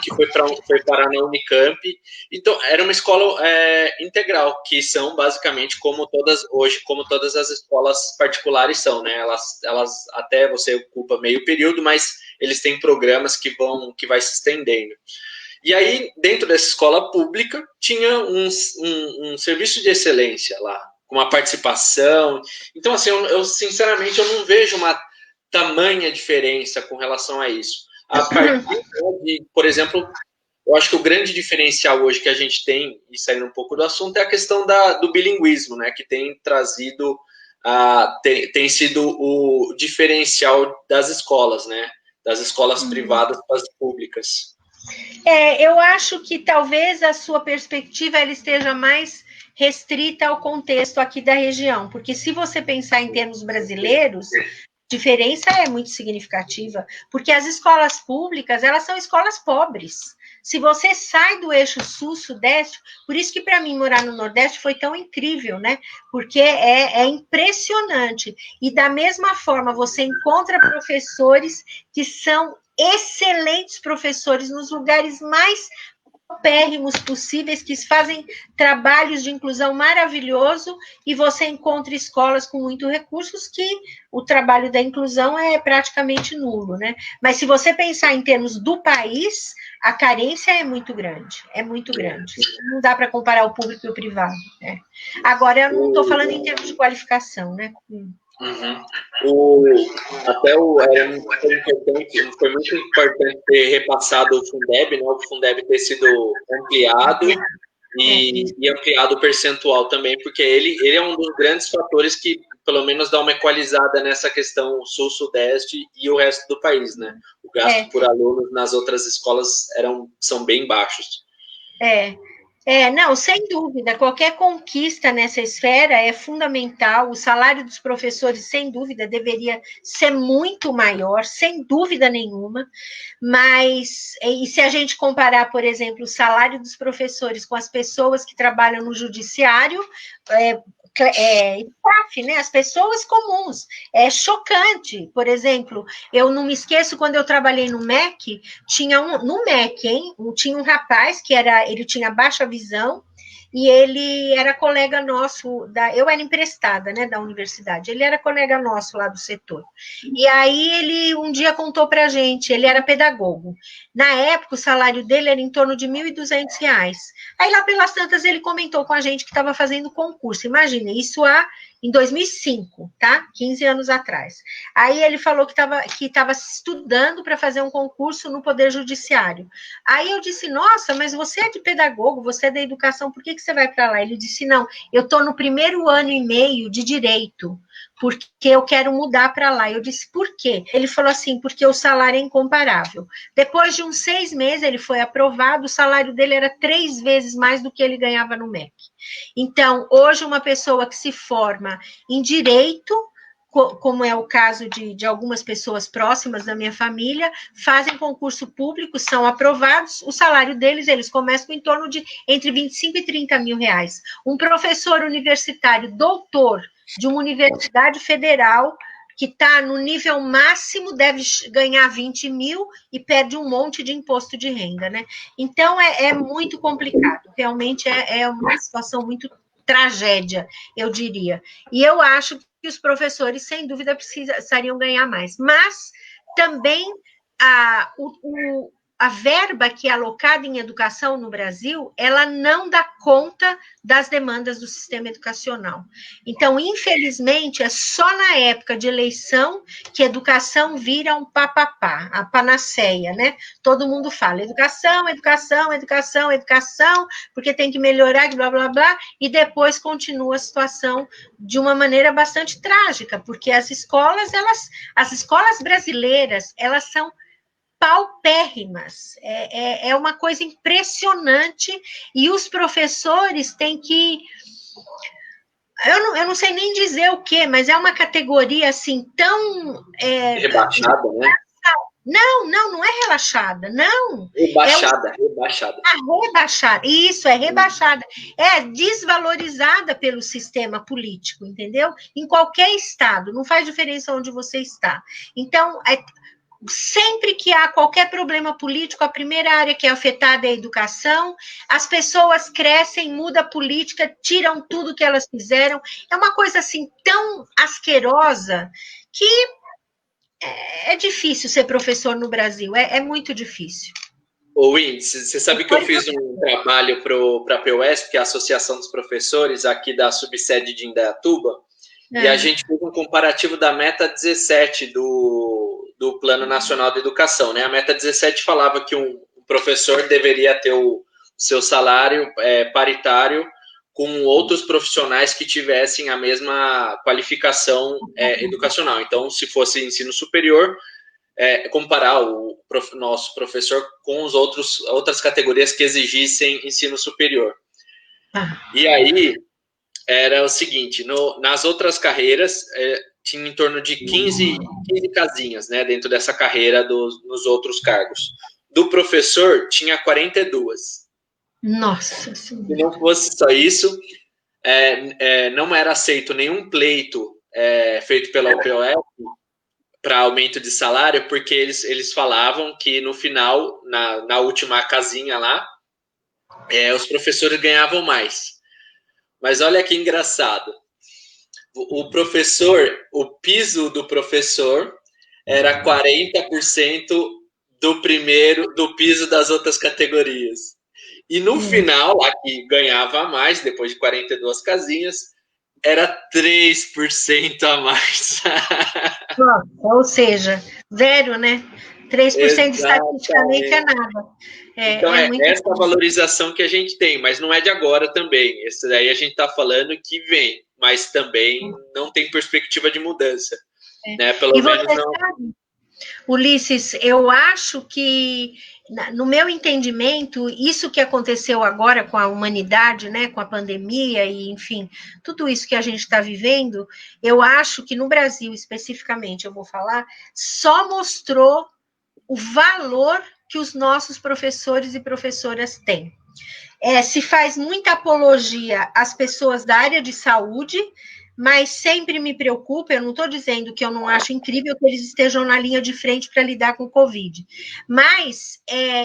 que foi parar na Unicamp. Então, era uma escola integral, que são basicamente como todas as escolas particulares são, né? Elas até você ocupa meio período, mas eles têm programas que vai se estendendo. E aí, dentro dessa escola pública, tinha um serviço de excelência lá, com uma participação. Então, assim, eu sinceramente eu não vejo uma tamanha diferença com relação a isso. A partir de, por exemplo, eu acho que o grande diferencial hoje que a gente tem, e saindo um pouco do assunto, é a questão do bilinguismo, né, que tem trazido, tem sido o diferencial das escolas, né, das escolas privadas para as públicas. Eu acho que talvez a sua perspectiva ela esteja mais restrita ao contexto aqui da região, porque se você pensar em termos brasileiros, a diferença é muito significativa, porque as escolas públicas, elas são escolas pobres. Se você sai do eixo sul-sudeste, por isso que para mim morar no Nordeste foi tão incrível, né? Porque é impressionante. E da mesma forma, você encontra professores que são excelentes professores nos lugares mais paupérrimos possíveis, que fazem trabalhos de inclusão maravilhoso, e você encontra escolas com muito recursos que o trabalho da inclusão é praticamente nulo, né? Mas se você pensar em termos do país, a carência é muito grande, Não dá para comparar o público e o privado, né? Agora, eu não estou falando em termos de qualificação, né? Uhum. Foi muito importante ter repassado o Fundeb, né? O Fundeb ter sido ampliado e ampliado o percentual também, porque ele é um dos grandes fatores que, pelo menos, dá uma equalizada nessa questão sul-sudeste e o resto do país, né? O gasto por aluno nas outras escolas são bem baixos. Não, sem dúvida, qualquer conquista nessa esfera é fundamental. O salário dos professores, sem dúvida, deveria ser muito maior, sem dúvida nenhuma. Mas, e se a gente comparar, por exemplo, o salário dos professores com as pessoas que trabalham no judiciário, né? As pessoas comuns. É chocante. Por exemplo, eu não me esqueço quando eu trabalhei no MEC, tinha tinha um rapaz que ele tinha baixa visão, e ele era colega nosso, eu era emprestada, né, da universidade, ele era colega nosso lá do setor. E aí ele um dia contou para a gente, ele era pedagogo. Na época, o salário dele era em torno de R$ 1.200. Aí lá pelas tantas ele comentou com a gente que estava fazendo concurso. Imagina, isso em 2005, tá? 15 anos atrás. Aí ele falou que estava estudando para fazer um concurso no Poder Judiciário. Aí eu disse, nossa, mas você é de pedagogo, você é da educação, por que você vai para lá? Ele disse, não, eu estou no primeiro ano e meio de direito, porque eu quero mudar para lá. Eu disse, por quê? Ele falou assim, porque o salário é incomparável. Depois de uns 6 meses, ele foi aprovado, o salário dele era 3 vezes mais do que ele ganhava no MEC. Então, hoje, uma pessoa que se forma em direito, como é o caso de algumas pessoas próximas da minha família, fazem concurso público, são aprovados, o salário deles, eles começam em torno de entre 25 e 30 mil reais. Um professor universitário, doutor de uma universidade federal, que está no nível máximo, deve ganhar 20 mil e perde um monte de imposto de renda, né? Então, é muito complicado. Realmente é uma situação muito tragédia, eu diria. E eu acho que os professores, sem dúvida, precisariam ganhar mais. Mas também a verba que é alocada em educação no Brasil, ela não dá conta das demandas do sistema educacional. Então, infelizmente, é só na época de eleição que a educação vira um papapá, a panaceia, né? Todo mundo fala educação, educação, educação, educação, porque tem que melhorar, blá, blá, blá, e depois continua a situação de uma maneira bastante trágica, porque as escolas brasileiras, elas são paupérrimas, é uma coisa impressionante, e os professores têm que, eu não sei nem dizer o que, mas é uma categoria assim tão rebaixada, né? Não é relaxada, não. Rebaixada, rebaixada. Rebaixada, isso, é rebaixada. É desvalorizada pelo sistema político, entendeu? Em qualquer estado, não faz diferença onde você está. Então, sempre que há qualquer problema político, a primeira área que é afetada é a educação, as pessoas crescem, muda a política, tiram tudo que elas fizeram. É uma coisa assim tão asquerosa que é difícil ser professor no Brasil, é muito difícil. Ô, Winds, você sabe que eu fiz um trabalho para a POS, que é a Associação dos Professores, aqui da subsede de Indaiatuba, e a gente fez um comparativo da meta 17 do Plano Nacional de Educação. Né? A meta 17 falava que um professor deveria ter o seu salário paritário com outros profissionais que tivessem a mesma qualificação educacional. Então, se fosse ensino superior, comparar o nosso professor com outras categorias que exigissem ensino superior. E aí, era o seguinte, nas outras carreiras, tinha em torno de 15 casinhas, né, dentro dessa carreira nos outros cargos. Do professor, tinha 42. Nossa Senhora. Se não fosse só isso, não era aceito nenhum pleito feito pela OPOF para aumento de salário, porque eles falavam que no final, na última casinha lá, os professores ganhavam mais. Mas olha que engraçado. O professor, o piso do professor era 40% do piso das outras categorias. E no final, a que ganhava mais, depois de 42 casinhas, era 3% a mais. Ou seja, zero, né? 3% estatisticamente é nada. Então, essa valorização que a gente tem, mas não é de agora também. Esse daí a gente está falando que vem, mas também não tem perspectiva de mudança. Né? Pelo menos não. Sabe, Ulisses, eu acho que, no meu entendimento, isso que aconteceu agora com a humanidade, né, com a pandemia e, enfim, tudo isso que a gente está vivendo, eu acho que no Brasil, especificamente, eu vou falar, só mostrou o valor que os nossos professores e professoras têm. Se faz muita apologia às pessoas da área de saúde, mas sempre me preocupa, eu não estou dizendo que eu não acho incrível que eles estejam na linha de frente para lidar com o Covid, mas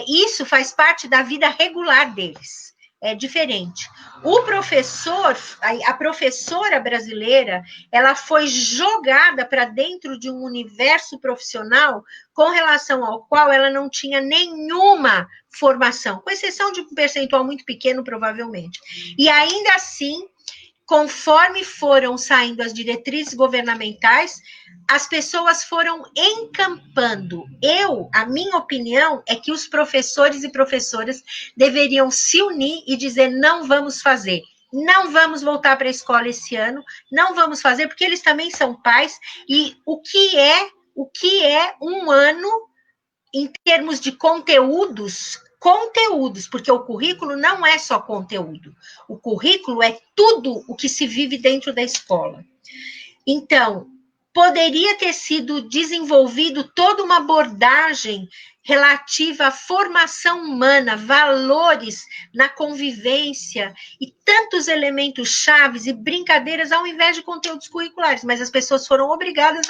isso faz parte da vida regular deles, é diferente. O professor, a professora brasileira, ela foi jogada para dentro de um universo profissional com relação ao qual ela não tinha nenhuma formação, com exceção de um percentual muito pequeno, provavelmente. E ainda assim, conforme foram saindo as diretrizes governamentais, as pessoas foram encampando. A minha opinião é que os professores e professoras deveriam se unir e dizer: não vamos fazer. Não vamos voltar para a escola esse ano, não vamos fazer, porque eles também são pais, e o que é um ano em termos de conteúdos, porque o currículo não é só conteúdo, o currículo é tudo o que se vive dentro da escola. Então, poderia ter sido desenvolvido toda uma abordagem relativa à formação humana, valores na convivência e tantos elementos chaves e brincadeiras ao invés de conteúdos curriculares, mas as pessoas foram obrigadas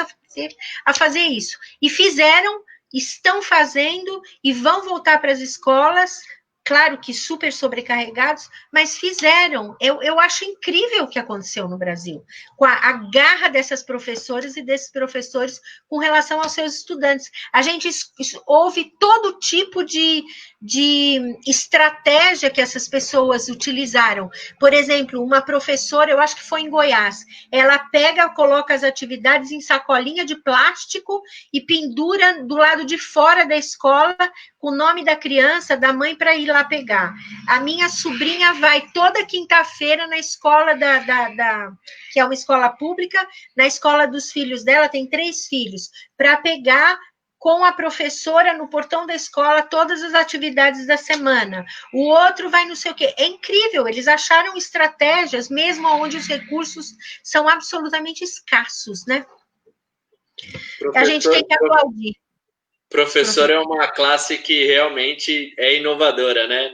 a fazer isso. E fizeram, estão fazendo e vão voltar para as escolas, claro que super sobrecarregados, mas fizeram. Eu acho incrível o que aconteceu no Brasil, com a garra dessas professoras e desses professores com relação aos seus estudantes. A gente ouve todo tipo de estratégia que essas pessoas utilizaram. Por exemplo, uma professora, eu acho que foi em Goiás, ela coloca as atividades em sacolinha de plástico e pendura do lado de fora da escola com o nome da criança, da mãe, para ir lá pegar. A minha sobrinha vai toda quinta-feira na escola que é uma escola pública, na escola dos filhos dela, tem 3 filhos, para pegar com a professora no portão da escola todas as atividades da semana. O outro vai não sei o quê. É incrível, eles acharam estratégias, mesmo onde os recursos são absolutamente escassos, né? A gente tem que aplaudir. Professor é uma classe que realmente é inovadora, né?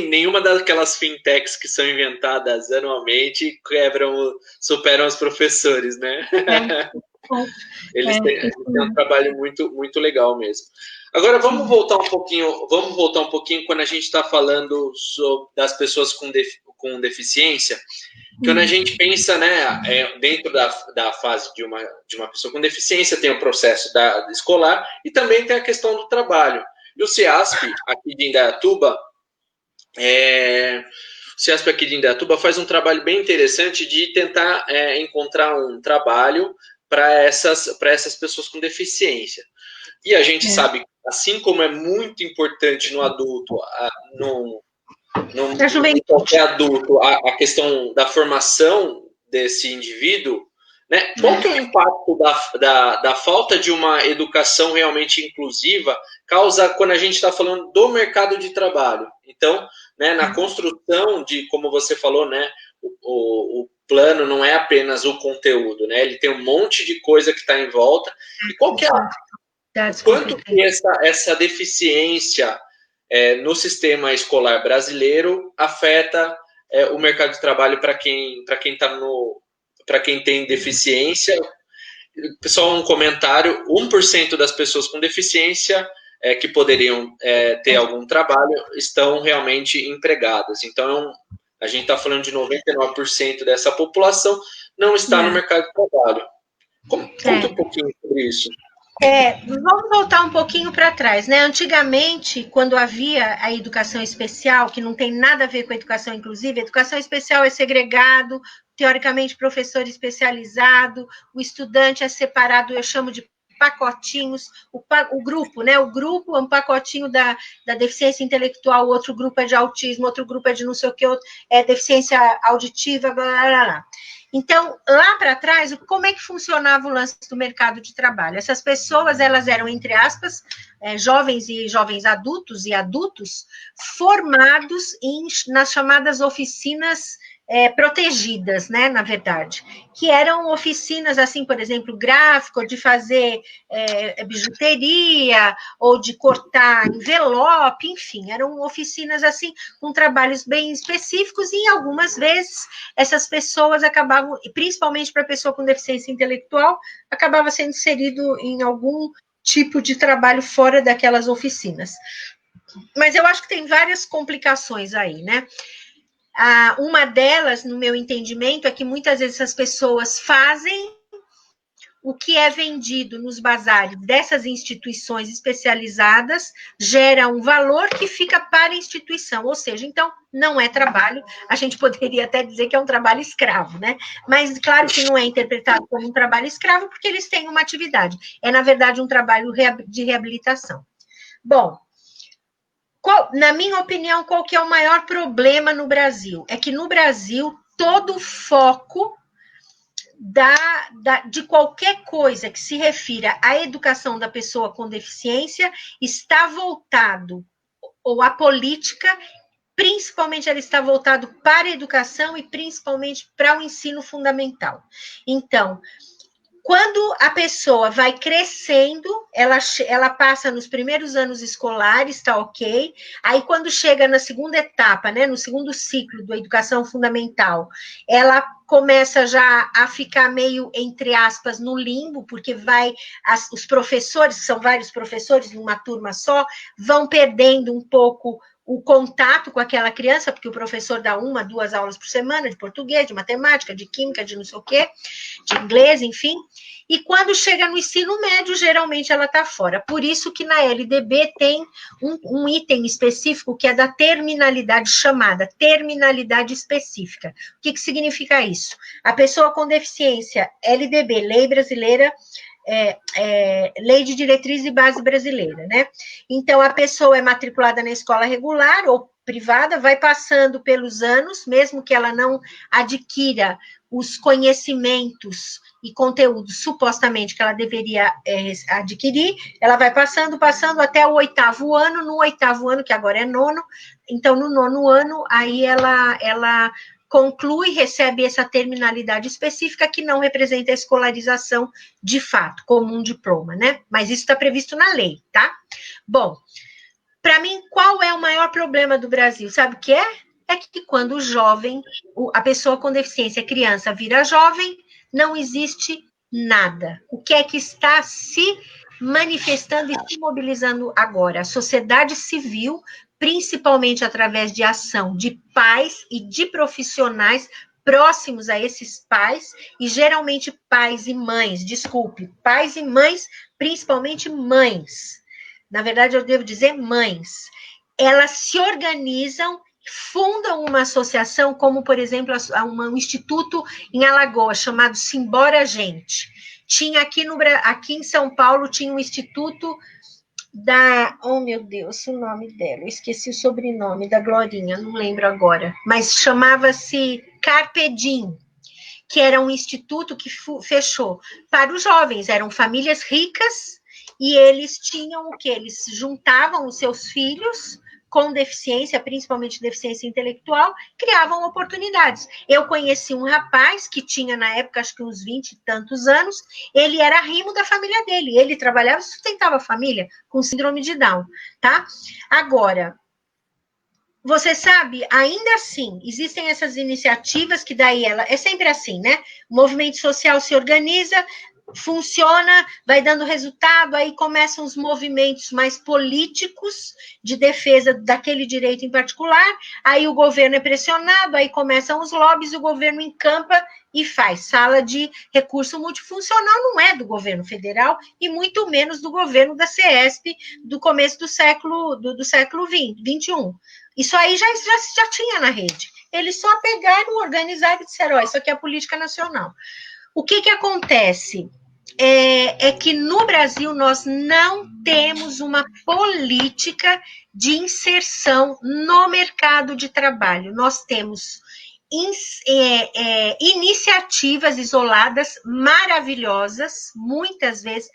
Nenhuma daquelas fintechs que são inventadas anualmente superam os professores, né? Eles têm um trabalho muito, muito legal mesmo. Agora vamos voltar um pouquinho quando a gente está falando das pessoas com deficiência. Quando a gente pensa, né, dentro da fase de uma pessoa com deficiência, tem o processo escolar e também tem a questão do trabalho. E o CEASP, aqui de Indaiatuba, faz um trabalho bem interessante de tentar encontrar um trabalho para essas pessoas com deficiência. E a gente sabe, assim como é muito importante no adulto, no qualquer adulto, a questão da formação desse indivíduo, né? Qual que é o impacto da falta de uma educação realmente inclusiva causa quando a gente está falando do mercado de trabalho? Então, né, na construção de, como você falou, né, o plano não é apenas o conteúdo, né? Ele tem um monte de coisa que está em volta. E qual que é quanto que essa deficiência no sistema escolar brasileiro afeta o mercado de trabalho para quem tem deficiência? Só um comentário: 1% das pessoas com deficiência que poderiam ter algum trabalho estão realmente empregadas. Então, a gente está falando de 99% dessa população não está no mercado de trabalho. Conta um pouquinho sobre isso. Vamos voltar um pouquinho para trás, né? Antigamente, quando havia a educação especial, que não tem nada a ver com a educação inclusiva, a educação especial é segregado, teoricamente, professor especializado, o estudante é separado, eu chamo de pacotinhos, o grupo, né? O grupo é um pacotinho da deficiência intelectual, outro grupo é de autismo, outro grupo é de não sei o que, deficiência auditiva, blá, blá, blá. Então, lá para trás, como é que funcionava o lance do mercado de trabalho? Essas pessoas, elas eram, entre aspas, jovens e jovens adultos e adultos, formados nas chamadas oficinas protegidas, né, na verdade, que eram oficinas, assim, por exemplo, gráfico, de fazer bijuteria, ou de cortar envelope, enfim, eram oficinas, assim, com trabalhos bem específicos, e algumas vezes essas pessoas acabavam, principalmente para a pessoa com deficiência intelectual, acabava sendo inserido em algum tipo de trabalho fora daquelas oficinas. Mas eu acho que tem várias complicações aí, né? Uma delas, no meu entendimento, é que muitas vezes as pessoas fazem o que é vendido nos bazares dessas instituições especializadas, gera um valor que fica para a instituição, ou seja, então, não é trabalho, a gente poderia até dizer que é um trabalho escravo, né? Mas, claro que não é interpretado como um trabalho escravo, porque eles têm uma atividade, é, na verdade, um trabalho de reabilitação. Bom, na minha opinião, qual que é o maior problema no Brasil? É que no Brasil, todo o foco de qualquer coisa que se refira à educação da pessoa com deficiência está voltado, ou a política, principalmente ela está voltado para a educação e principalmente para o ensino fundamental. Então, quando a pessoa vai crescendo, ela passa nos primeiros anos escolares, está ok. Aí, quando chega na segunda etapa, né, no segundo ciclo da educação fundamental, ela começa já a ficar meio, entre aspas, no limbo, porque os professores, que são vários professores numa turma só, vão perdendo um pouco o contato com aquela criança, porque o professor dá 1, 2 aulas por semana, de português, de matemática, de química, de não sei o quê, de inglês, enfim. E quando chega no ensino médio, geralmente ela está fora. Por isso que na LDB tem um item específico que é da terminalidade, chamada terminalidade específica. O que significa isso? A pessoa com deficiência, LDB, Lei Brasileira, Lei de Diretriz e Base Brasileira, né? Então, a pessoa é matriculada na escola regular ou privada, vai passando pelos anos, mesmo que ela não adquira os conhecimentos e conteúdos, supostamente, que ela deveria adquirir, ela vai passando até o 8º ano, no 8º ano, que agora é 9º, então, no 9º ano, aí ela conclui, recebe essa terminalidade específica que não representa a escolarização de fato, como um diploma, né? Mas isso está previsto na lei, tá? Bom, para mim, qual é o maior problema do Brasil? Sabe o que é? É que quando o jovem, a pessoa com deficiência, criança, vira jovem, não existe nada. O que é que está se manifestando e se mobilizando agora? A sociedade civil, principalmente através de ação de pais e de profissionais próximos a esses pais, e geralmente pais e mães, desculpe, pais e mães, principalmente mães. Na verdade, eu devo dizer mães. Elas se organizam, fundam uma associação, como, por exemplo, um instituto em Alagoas, chamado Simbora Gente. Tinha aqui em São Paulo, tinha um instituto oh meu Deus, o nome dela, eu esqueci o sobrenome da Glorinha, não lembro agora, mas chamava-se Carpe Diem, que era um instituto que fechou para os jovens, eram famílias ricas, e eles tinham o quê? Eles juntavam os seus filhos com deficiência, principalmente deficiência intelectual, criavam oportunidades. Eu conheci um rapaz que tinha, na época, acho que uns 20 e tantos anos, ele era arrimo da família dele, ele trabalhava e sustentava a família com síndrome de Down, tá? Agora, você sabe, ainda assim, existem essas iniciativas que daí é sempre assim, né? O movimento social se organiza, funciona, vai dando resultado, aí começam os movimentos mais políticos de defesa daquele direito em particular, aí o governo é pressionado, aí começam os lobbies, o governo encampa e faz. Sala de recurso multifuncional não é do governo federal e muito menos do governo da CESP do começo do século XXI. Isso aí já tinha na rede. Eles só pegaram, organizaram e disseram, isso aqui é a política nacional. O que acontece? É que no Brasil nós não temos uma política de inserção no mercado de trabalho. Nós temos iniciativas isoladas maravilhosas, muitas vezes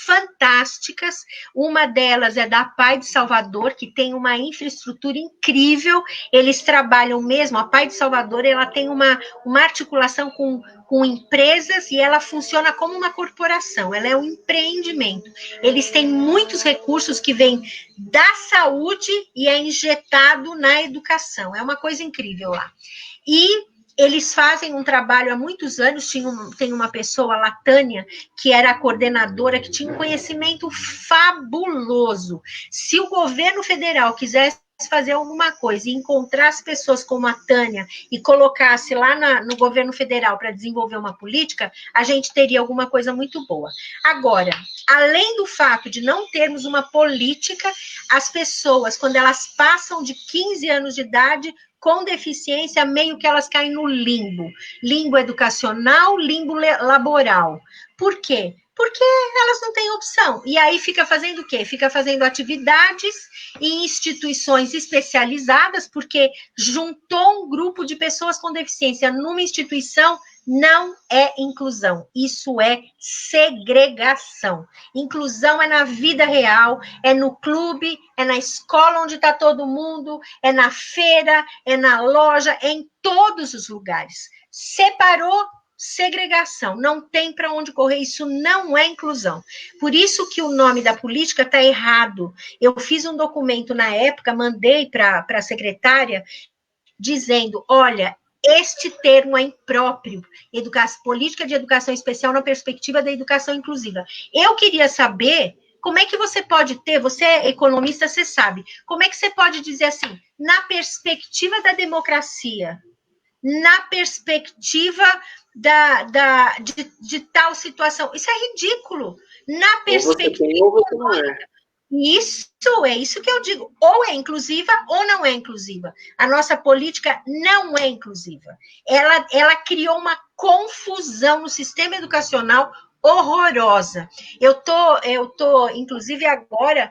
fantásticas. Uma delas é da Pai de Salvador, que tem uma infraestrutura incrível. Eles trabalham mesmo, a Pai de Salvador, ela tem uma articulação com empresas e ela funciona como uma corporação, ela é um empreendimento. Eles têm muitos recursos que vêm da saúde e é injetado na educação. É uma coisa incrível lá. E eles fazem um trabalho há muitos anos, tem uma pessoa, a Latânia, que era a coordenadora, que tinha um conhecimento fabuloso. Se o governo federal quisesse fazer alguma coisa e encontrar as pessoas como a Tânia e colocasse lá no governo federal para desenvolver uma política, a gente teria alguma coisa muito boa. Agora, além do fato de não termos uma política, as pessoas, quando elas passam de 15 anos de idade, com deficiência, meio que elas caem no limbo. Limbo educacional, limbo laboral. Por quê? Porque elas não têm opção. E aí fica fazendo o quê? Fica fazendo atividades em instituições especializadas, porque juntou um grupo de pessoas com deficiência numa instituição, não é inclusão. Isso é segregação. Inclusão é na vida real, é no clube, é na escola onde está todo mundo, é na feira, é na loja, é em todos os lugares. Separou, segregação, não tem para onde correr, isso não é inclusão. Por isso que o nome da política está errado. Eu fiz um documento na época, mandei para a secretária, dizendo, olha, este termo é impróprio, política de educação especial na perspectiva da educação inclusiva. Eu queria saber como é que você pode ter, você é economista, você sabe, como é que você pode dizer assim, na perspectiva da democracia, na perspectiva de tal situação. Isso é ridículo. Na perspectiva... Ou você não é. Isso que eu digo. Ou é inclusiva ou não é inclusiva. A nossa política não é inclusiva. Ela criou uma confusão no sistema educacional horrorosa. Eu tô, inclusive agora,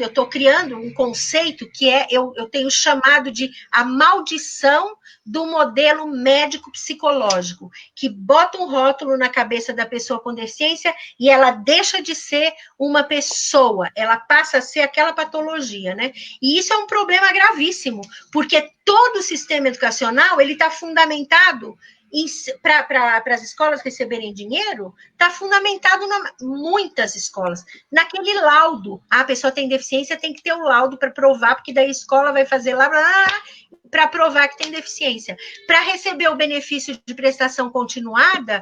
eu tô criando um conceito que eu tenho chamado de a maldição do modelo médico-psicológico, que bota um rótulo na cabeça da pessoa com deficiência e ela deixa de ser uma pessoa, ela passa a ser aquela patologia, né? E isso é um problema gravíssimo, porque todo o sistema educacional, ele está fundamentado para as escolas receberem dinheiro, está fundamentado em muitas escolas. Naquele laudo, a pessoa tem deficiência, tem que ter o laudo para provar, porque daí a escola vai fazer lá para provar que tem deficiência. Para receber o benefício de prestação continuada,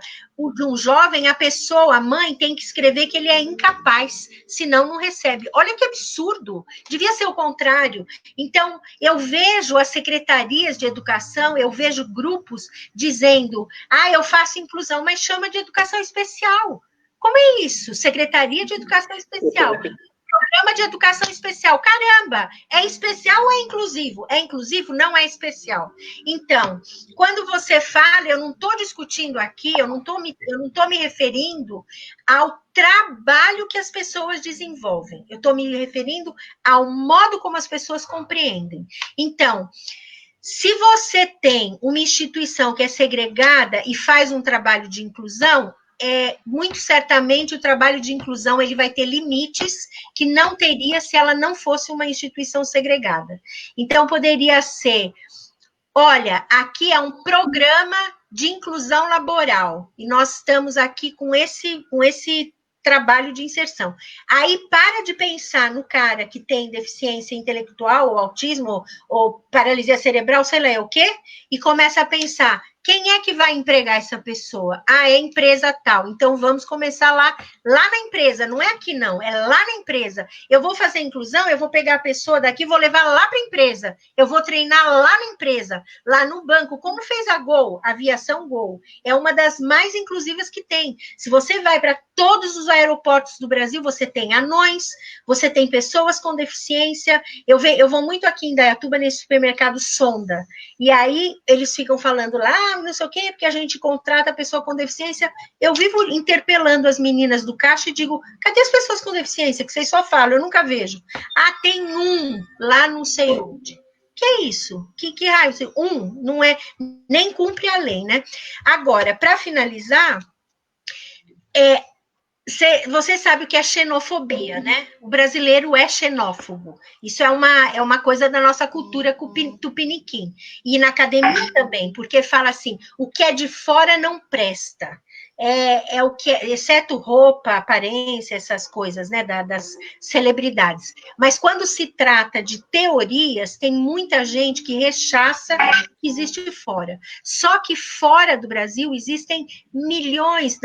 de um jovem, a pessoa, a mãe, tem que escrever que ele é incapaz, senão não recebe. Olha que absurdo, devia ser o contrário. Então, eu vejo as secretarias de educação, eu vejo grupos dizendo, eu faço inclusão, mas chama de educação especial. Como é isso? Secretaria de Educação Especial. Programa de Educação Especial. Caramba, é especial ou é inclusivo? É inclusivo, não é especial. Então, quando você fala, eu não estou discutindo aqui, eu não estou me referindo ao trabalho que as pessoas desenvolvem. Eu estou me referindo ao modo como as pessoas compreendem. Então, se você tem uma instituição que é segregada e faz um trabalho de inclusão, muito certamente o trabalho de inclusão ele vai ter limites que não teria se ela não fosse uma instituição segregada. Então, poderia ser, olha, aqui é um programa de inclusão laboral, e nós estamos aqui com esse trabalho de inserção. Aí para de pensar no cara que tem deficiência intelectual, ou autismo, ou paralisia cerebral, sei lá o quê, e começa a pensar, quem é que vai empregar essa pessoa? É a empresa tal. Então, vamos começar lá na empresa. Não é aqui, não. É lá na empresa. Eu vou fazer inclusão, eu vou pegar a pessoa daqui, vou levar lá para a empresa. Eu vou treinar lá na empresa, lá no banco. Como fez a Gol, a Aviação Gol. É uma das mais inclusivas que tem. Se você vai para todos os aeroportos do Brasil, você tem anões, você tem pessoas com deficiência. Eu vou muito aqui em Indaiatuba, nesse supermercado Sonda. E aí, eles ficam falando lá, não sei o quê, porque a gente contrata a pessoa com deficiência. Eu vivo interpelando as meninas do caixa e digo, cadê as pessoas com deficiência? Que vocês só falam, eu nunca vejo. Tem um lá não sei onde. Que é isso? Que raio? Não é, nem cumpre a lei, né? Agora, para finalizar, você sabe o que é xenofobia, né? O brasileiro é xenófobo. Isso é uma coisa da nossa cultura tupiniquim. E na academia também, porque fala assim, o que é de fora não presta. É o que, exceto roupa, aparência, essas coisas, né, das celebridades. Mas quando se trata de teorias, tem muita gente que rechaça que existe fora. Só que fora do Brasil existem milhões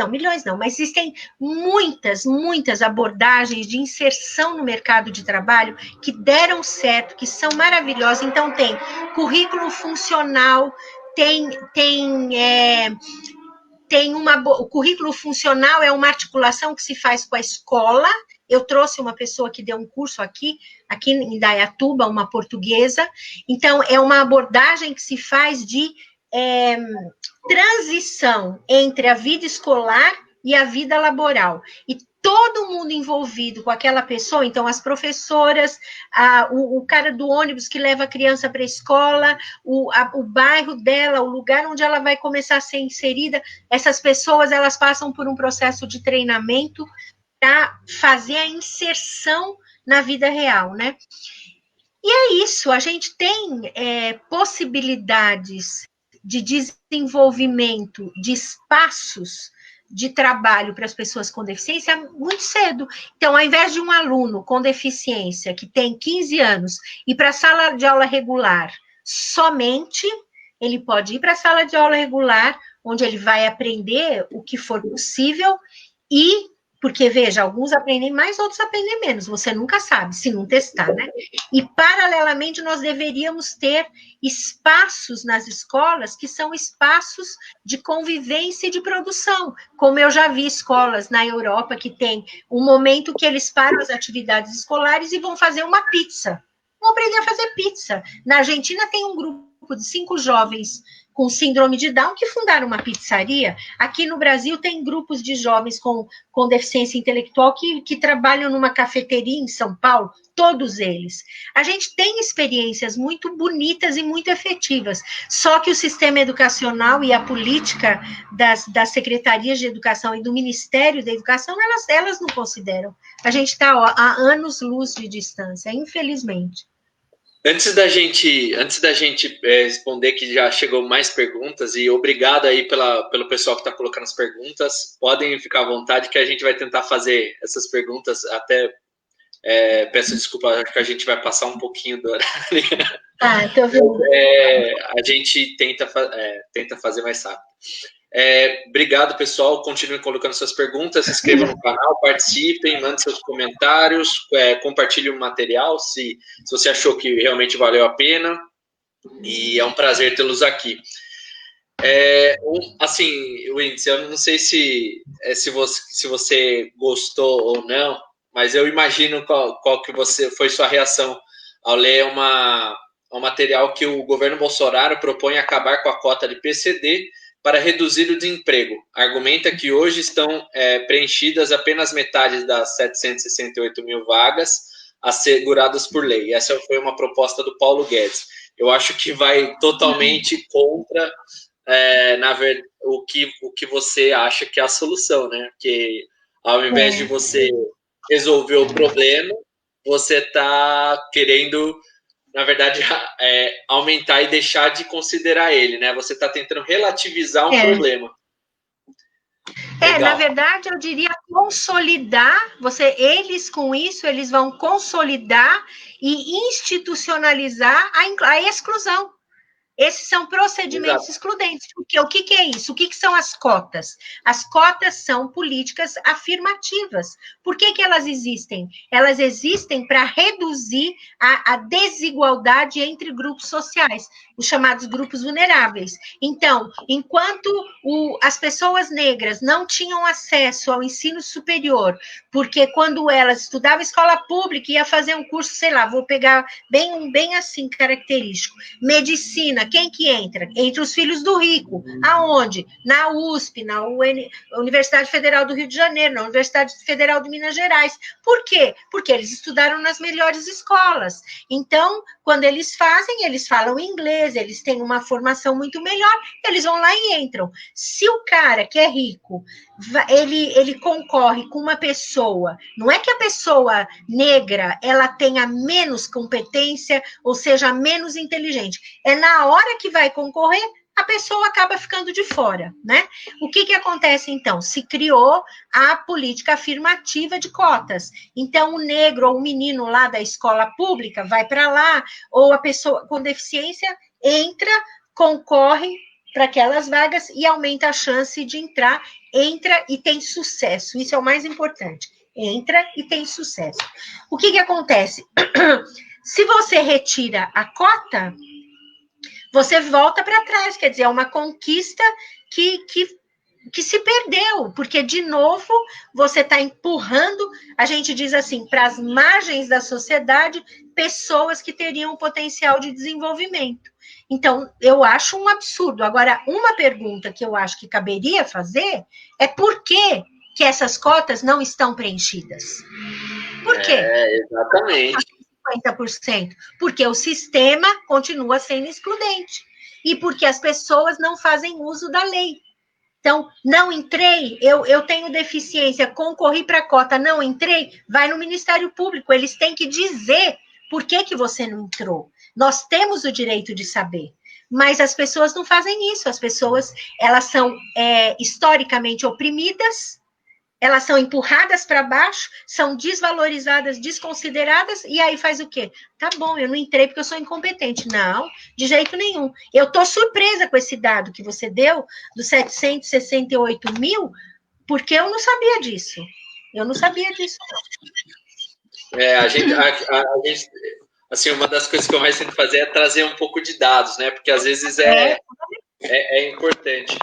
não, mas existem muitas abordagens de inserção no mercado de trabalho que deram certo, que são maravilhosas. Então, tem currículo funcional, o currículo funcional é uma articulação que se faz com a escola. Eu trouxe uma pessoa que deu um curso aqui em Indaiatuba, uma portuguesa. Então, é uma abordagem que se faz de transição entre a vida escolar e a vida laboral. E todo mundo envolvido com aquela pessoa, então as professoras, o cara do ônibus que leva a criança para a escola, o bairro dela, o lugar onde ela vai começar a ser inserida, essas pessoas, elas passam por um processo de treinamento para fazer a inserção na vida real, né? E é isso, a gente tem possibilidades de desenvolvimento de espaços de trabalho para as pessoas com deficiência muito cedo. Então, ao invés de um aluno com deficiência que tem 15 anos ir para a sala de aula regular somente, ele pode ir para a sala de aula regular, onde ele vai aprender o que for possível porque, veja, alguns aprendem mais, outros aprendem menos, você nunca sabe, se não testar, né? E, paralelamente, nós deveríamos ter espaços nas escolas que são espaços de convivência e de produção, como eu já vi escolas na Europa que tem um momento que eles param as atividades escolares e vão fazer uma pizza, vão aprender a fazer pizza. Na Argentina tem um grupo de 5 jovens com síndrome de Down que fundaram uma pizzaria. Aqui no Brasil tem grupos de jovens com deficiência intelectual que trabalham numa cafeteria em São Paulo, todos eles. A gente tem experiências muito bonitas e muito efetivas, só que o sistema educacional e a política das secretarias de educação e do Ministério da Educação, elas não consideram. A gente está há anos-luz de distância, infelizmente. Antes da gente responder, que já chegou mais perguntas, e obrigado aí pelo pessoal que está colocando as perguntas, podem ficar à vontade que a gente vai tentar fazer essas perguntas, até peço desculpa, acho que a gente vai passar um pouquinho do horário. Tô vendo. A gente tenta fazer mais rápido. Obrigado, pessoal. Continuem colocando suas perguntas, se inscrevam no canal, participem, mandem seus comentários, compartilhem o material se você achou que realmente valeu a pena. E é um prazer tê-los aqui. Assim, Windsy, eu não sei se você gostou ou não, mas eu imagino qual que foi sua reação ao ler um material que o governo Bolsonaro propõe acabar com a cota de PCD para reduzir o desemprego. Argumenta que hoje estão preenchidas apenas metade das 768 mil vagas asseguradas por lei. Essa foi uma proposta do Paulo Guedes. Eu acho que vai totalmente contra o que você acha que é a solução, né? Porque ao invés de você resolver o problema, você está querendo, na verdade, aumentar e deixar de considerar ele, né? Você está tentando relativizar um problema. Na verdade, eu diria consolidar, eles com isso, eles vão consolidar e institucionalizar a exclusão. Esses são procedimentos excludentes. Porque o que é isso? O que são as cotas? As cotas são políticas afirmativas. Por que elas existem? Elas existem para reduzir a desigualdade entre grupos sociais, os chamados grupos vulneráveis. Então, enquanto as pessoas negras não tinham acesso ao ensino superior, porque quando elas estudavam escola pública, ia fazer um curso, sei lá, vou pegar bem assim, característico, medicina, quem que entra? Entre os filhos do rico. Aonde? Na USP, na Universidade Federal do Rio de Janeiro, na Universidade Federal de Minas Gerais. Por quê? Porque eles estudaram nas melhores escolas. Então, quando eles falam inglês, eles têm uma formação muito melhor, eles vão lá e entram. Se o cara que é rico, ele concorre com uma pessoa, não é que a pessoa negra, ela tenha menos competência, ou seja, menos inteligente, é na hora que vai concorrer, a pessoa acaba ficando de fora, né? O que acontece, então? Se criou a política afirmativa de cotas. Então, o negro ou o menino lá da escola pública vai para lá, ou a pessoa com deficiência entra, concorre para aquelas vagas e aumenta a chance de entra e tem sucesso. Isso é o mais importante. Entra e tem sucesso. O que acontece? Se você retira a cota, você volta para trás, quer dizer, é uma conquista que se perdeu, porque, de novo, você está empurrando, a gente diz assim, para as margens da sociedade, pessoas que teriam potencial de desenvolvimento. Então, eu acho um absurdo. Agora, uma pergunta que eu acho que caberia fazer é por que essas cotas não estão preenchidas? Por quê? Exatamente. 50%, porque o sistema continua sendo excludente e porque as pessoas não fazem uso da lei. Então, não entrei, eu tenho deficiência, concorri para a cota, não entrei, vai no Ministério Público, eles têm que dizer por que você não entrou. Nós temos o direito de saber, mas as pessoas não fazem isso, as pessoas, elas são historicamente oprimidas, elas são empurradas para baixo, são desvalorizadas, desconsideradas, e aí faz o quê? Tá bom, eu não entrei porque eu sou incompetente. Não, de jeito nenhum. Eu estou surpresa com esse dado que você deu, dos 768 mil, porque eu não sabia disso. Eu não sabia disso. A gente, assim, uma das coisas que eu mais tento fazer é trazer um pouco de dados, né? Porque às vezes é importante.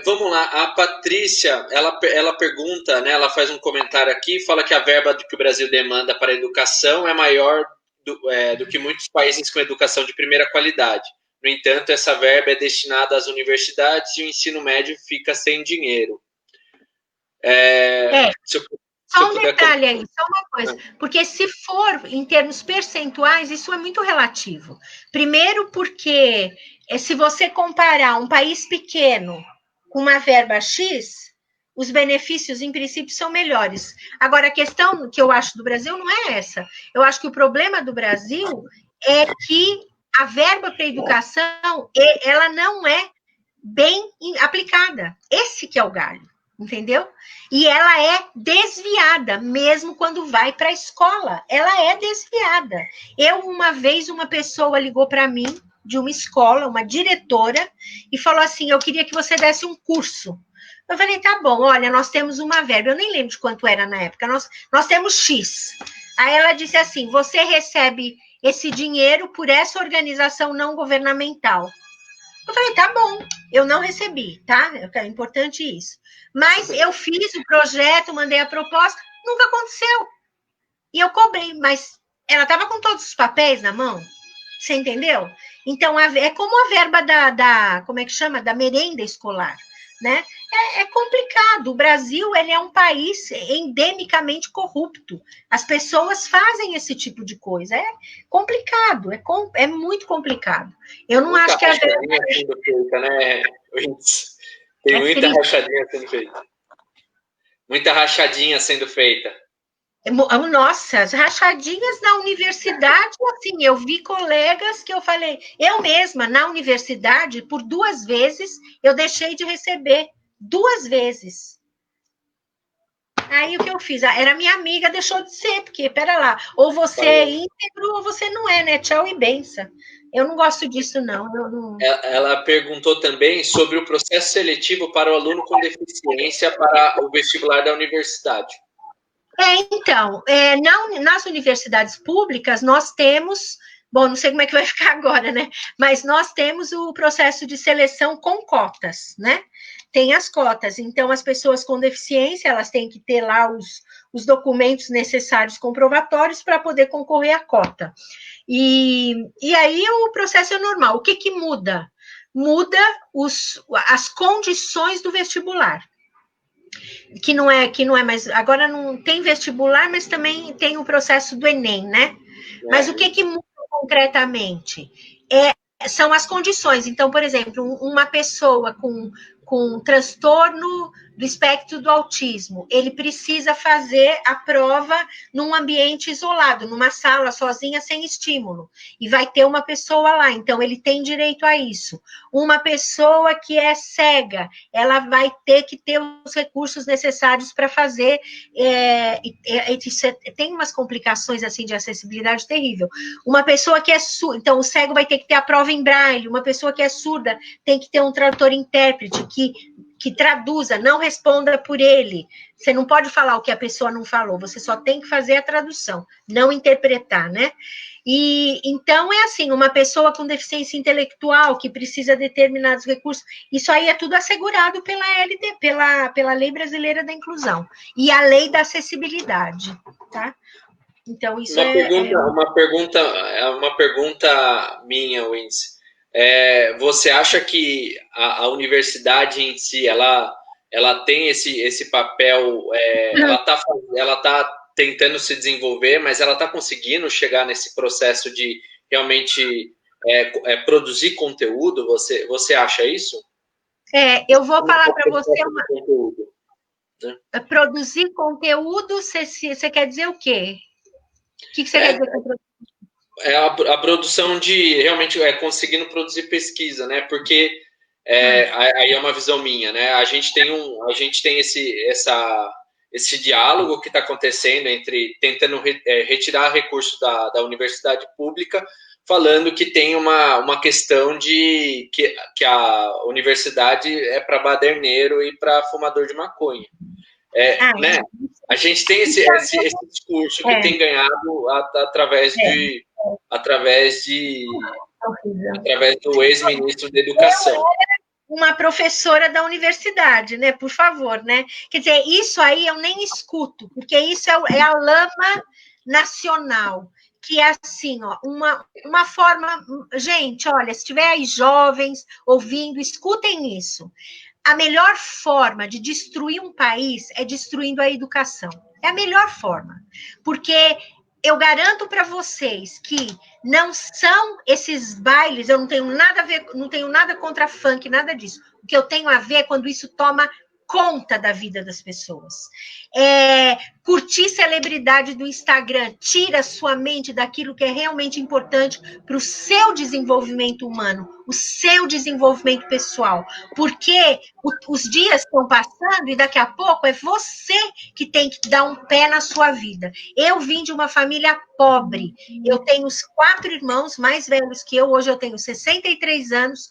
Vamos lá, a Patrícia, ela pergunta, né, ela faz um comentário aqui, fala que a verba que o Brasil demanda para a educação é maior do que muitos países com educação de primeira qualidade, No entanto, essa verba é destinada às universidades e o ensino médio fica sem dinheiro. Só um detalhe aí, só uma coisa, porque se for em termos percentuais, isso é muito relativo. Primeiro porque se você comparar um país pequeno com uma verba X, os benefícios, em princípio, são melhores. Agora, a questão que eu acho do Brasil não é essa. Eu acho que o problema do Brasil é que a verba para a educação, ela não é bem aplicada. Esse que é o galho, entendeu? E ela é desviada, mesmo quando vai para a escola. Ela é desviada. Uma vez, uma pessoa ligou para mim, de uma escola, uma diretora, e falou assim, eu queria que você desse um curso. Eu falei, tá bom, olha, nós temos uma verba, eu nem lembro de quanto era na época, nós temos X. Aí ela disse assim, você recebe esse dinheiro por essa organização não governamental. Eu falei, tá bom, eu não recebi, tá? É importante isso. Mas eu fiz o projeto, mandei a proposta, nunca aconteceu. E eu cobrei, mas ela estava com todos os papéis na mão, você entendeu? Então, é como a verba como é que chama? Da merenda escolar, né? É complicado. O Brasil, ele é um país endemicamente corrupto. As pessoas fazem esse tipo de coisa. É complicado, é muito complicado. Eu não acho que a rachadinha sendo feita, né? Tem muita rachadinha sendo feita. Muita rachadinha sendo feita. Nossa, as rachadinhas na universidade, assim, eu vi colegas que eu falei, eu mesma, na universidade, por 2 vezes, eu deixei de receber. 2 vezes. Aí o que eu fiz? Era minha amiga, deixou de ser, porque, pera lá, ou você é íntegro ou você não é, né? Tchau e benção. Eu não gosto disso, não. Ela perguntou também sobre o processo seletivo para o aluno com deficiência para o vestibular da universidade. Então, nas universidades públicas, nós temos, bom, não sei como é que vai ficar agora, né? Mas nós temos o processo de seleção com cotas, né? Tem as cotas, então as pessoas com deficiência, elas têm que ter lá os documentos necessários comprobatórios para poder concorrer à cota. E aí o processo é normal. O que muda? Muda as condições do vestibular. Que não é mais, agora não tem vestibular, mas também tem o processo do Enem, né? Mas o que muda concretamente? São as condições. Então, por exemplo, uma pessoa com transtorno do espectro do autismo, ele precisa fazer a prova num ambiente isolado, numa sala sozinha, sem estímulo, e vai ter uma pessoa lá, então ele tem direito a isso. Uma pessoa que é cega, ela vai ter que ter os recursos necessários para fazer, tem umas complicações assim de acessibilidade terrível. Uma pessoa que é surda, então o cego vai ter que ter a prova em braille, uma pessoa que é surda tem que ter um tradutor intérprete que traduza, não responda por ele. Você não pode falar o que a pessoa não falou, você só tem que fazer a tradução, não interpretar, né? E então é assim, uma pessoa com deficiência intelectual que precisa de determinados recursos, isso aí é tudo assegurado pela LD, pela Lei Brasileira da Inclusão e a Lei da Acessibilidade, tá? Então isso uma pergunta minha, Wincy. Você acha que a universidade em si, ela tem esse papel, ela tá tentando se desenvolver, mas ela está conseguindo chegar nesse processo de realmente produzir conteúdo? Você acha isso? Eu vou falar para você produzir conteúdo, você quer dizer o quê? O que você quer dizer com produzir? A produção de realmente conseguindo produzir pesquisa, né? Porque aí é uma visão minha, né? A gente tem esse diálogo que está acontecendo entre tentando retirar recursos da universidade pública, falando que tem uma questão de que a universidade é para baderneiro e para fumador de maconha. Né? A gente tem esse discurso que tem ganhado através do ex-ministro da Educação. Uma professora da universidade, né? Por favor, né? Quer dizer, isso aí eu nem escuto, porque isso é a lama nacional, que é assim, ó, uma forma... Gente, olha, se tiver aí jovens ouvindo, escutem isso. A melhor forma de destruir um país é destruindo a educação. É a melhor forma. Porque eu garanto para vocês que não são esses bailes, eu não tenho nada a ver, não tenho nada contra funk, nada disso. O que eu tenho a ver é quando isso toma conta da vida das pessoas. Curtir celebridade do Instagram tira sua mente daquilo que é realmente importante para o seu desenvolvimento humano, o seu desenvolvimento pessoal, porque os dias estão passando e daqui a pouco é você que tem que dar um pé na sua vida. Eu vim de uma família pobre, eu tenho os 4 irmãos mais velhos que eu, hoje eu tenho 63 anos,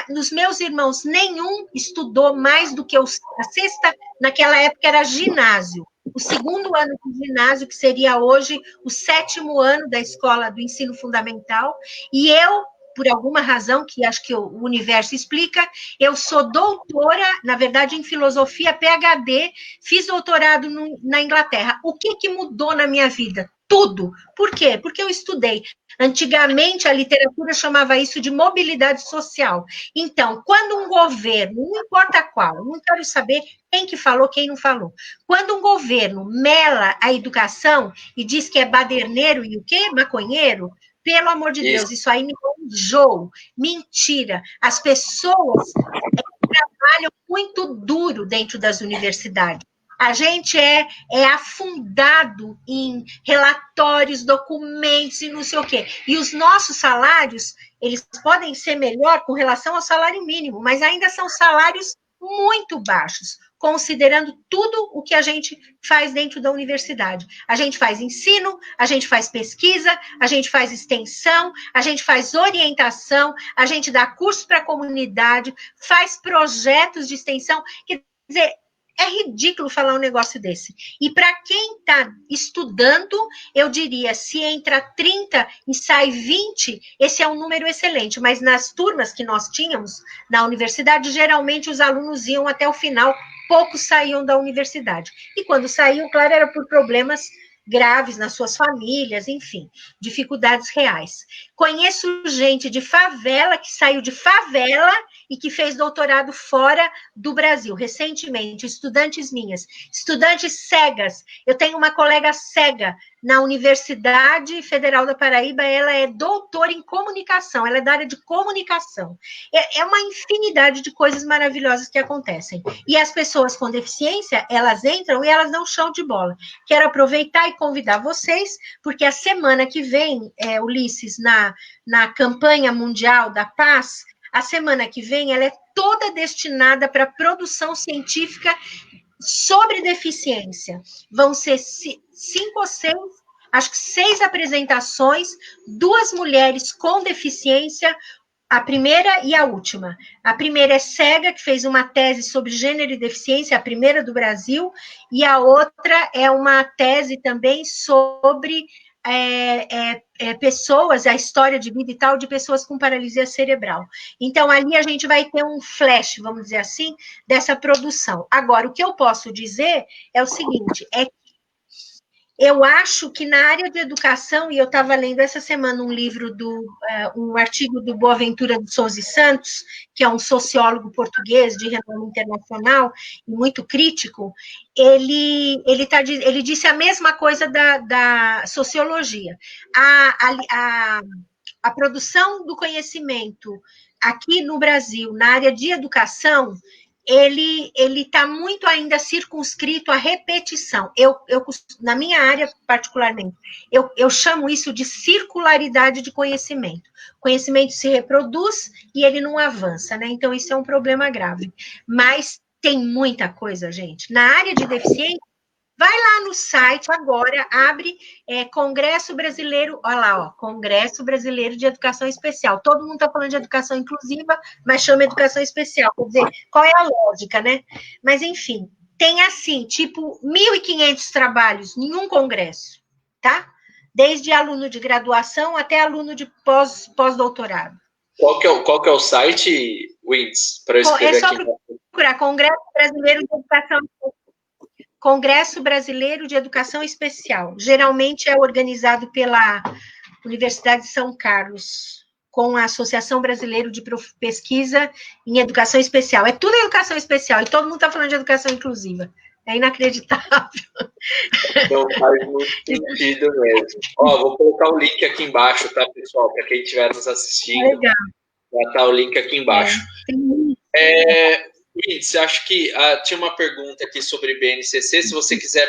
dos meus irmãos, nenhum estudou mais do que a sexta, naquela época era ginásio, o segundo ano do ginásio, que seria hoje o 7º ano da escola do ensino fundamental, e eu, por alguma razão que acho que o universo explica, eu sou doutora, na verdade, em filosofia, PhD, fiz doutorado na Inglaterra. O que mudou na minha vida? Tudo. Por quê? Porque eu estudei. Antigamente, a literatura chamava isso de mobilidade social. Então, quando um governo, não importa qual, não quero saber quem que falou, quem não falou. Quando um governo mela a educação e diz que é baderneiro e o quê? Maconheiro, pelo amor de Deus, isso aí me enjoo. Mentira. As pessoas trabalham muito duro dentro das universidades. A gente é afundado em relatórios, documentos e não sei o quê. E os nossos salários, eles podem ser melhor com relação ao salário mínimo, mas ainda são salários muito baixos, considerando tudo o que a gente faz dentro da universidade. A gente faz ensino, a gente faz pesquisa, a gente faz extensão, a gente faz orientação, a gente dá curso para a comunidade, faz projetos de extensão. Quer dizer, é ridículo falar um negócio desse. E para quem está estudando, eu diria, se entra 30 e sai 20, esse é um número excelente, mas nas turmas que nós tínhamos na universidade, geralmente os alunos iam até o final, poucos saíam da universidade. E quando saíam, claro, era por problemas graves nas suas famílias, enfim, dificuldades reais. Conheço gente de favela que saiu de favela e que fez doutorado fora do Brasil, recentemente, estudantes minhas, estudantes cegas. Eu tenho uma colega cega na Universidade Federal da Paraíba, ela é doutora em comunicação, ela é da área de comunicação. É uma infinidade de coisas maravilhosas que acontecem. E as pessoas com deficiência, elas entram e elas dão chão de bola. Quero aproveitar e convidar vocês, porque a semana que vem, Ulisses, na campanha mundial da paz, a semana que vem ela é toda destinada para produção científica sobre deficiência. Vão ser 5 ou 6, acho que 6 apresentações, 2 mulheres com deficiência, a primeira e a última. A primeira é cega, que fez uma tese sobre gênero e deficiência, a primeira do Brasil, e a outra é uma tese também sobre pessoas, a história de vida e tal, de pessoas com paralisia cerebral. Então, ali a gente vai ter um flash, vamos dizer assim, dessa produção. Agora, o que eu posso dizer é o seguinte, eu acho que na área de educação, e eu estava lendo essa semana um livro, um artigo do Boaventura de Souza e Santos, que é um sociólogo português de renome internacional, e muito crítico, ele disse a mesma coisa da sociologia. A produção do conhecimento aqui no Brasil, na área de educação, ele está muito ainda circunscrito à repetição. Na minha área, particularmente, eu chamo isso de circularidade de conhecimento. O conhecimento se reproduz e ele não avança, né? Então, isso é um problema grave. Mas tem muita coisa, gente. Na área de deficiência, vai lá no site agora, abre Congresso Brasileiro, olha lá, Congresso Brasileiro de Educação Especial. Todo mundo está falando de educação inclusiva, mas chama educação especial. Quer dizer, qual é a lógica, né? Mas, enfim, tem assim, tipo, 1.500 trabalhos em um congresso, tá? Desde aluno de graduação até aluno de pós-doutorado. Qual que é o site, Wins, para eu escrever aqui? É só procurar Congresso Brasileiro de Educação Especial. Congresso Brasileiro de Educação Especial. Geralmente é organizado pela Universidade de São Carlos, com a Associação Brasileira de Pesquisa em Educação Especial. É tudo educação especial, e todo mundo está falando de educação inclusiva. É inacreditável. Não faz muito sentido mesmo. Ó, vou colocar o link aqui embaixo, tá, pessoal? Para quem estiver nos assistindo. Legal. Já está o link aqui embaixo. Você acha que tinha uma pergunta aqui sobre BNCC? Se você quiser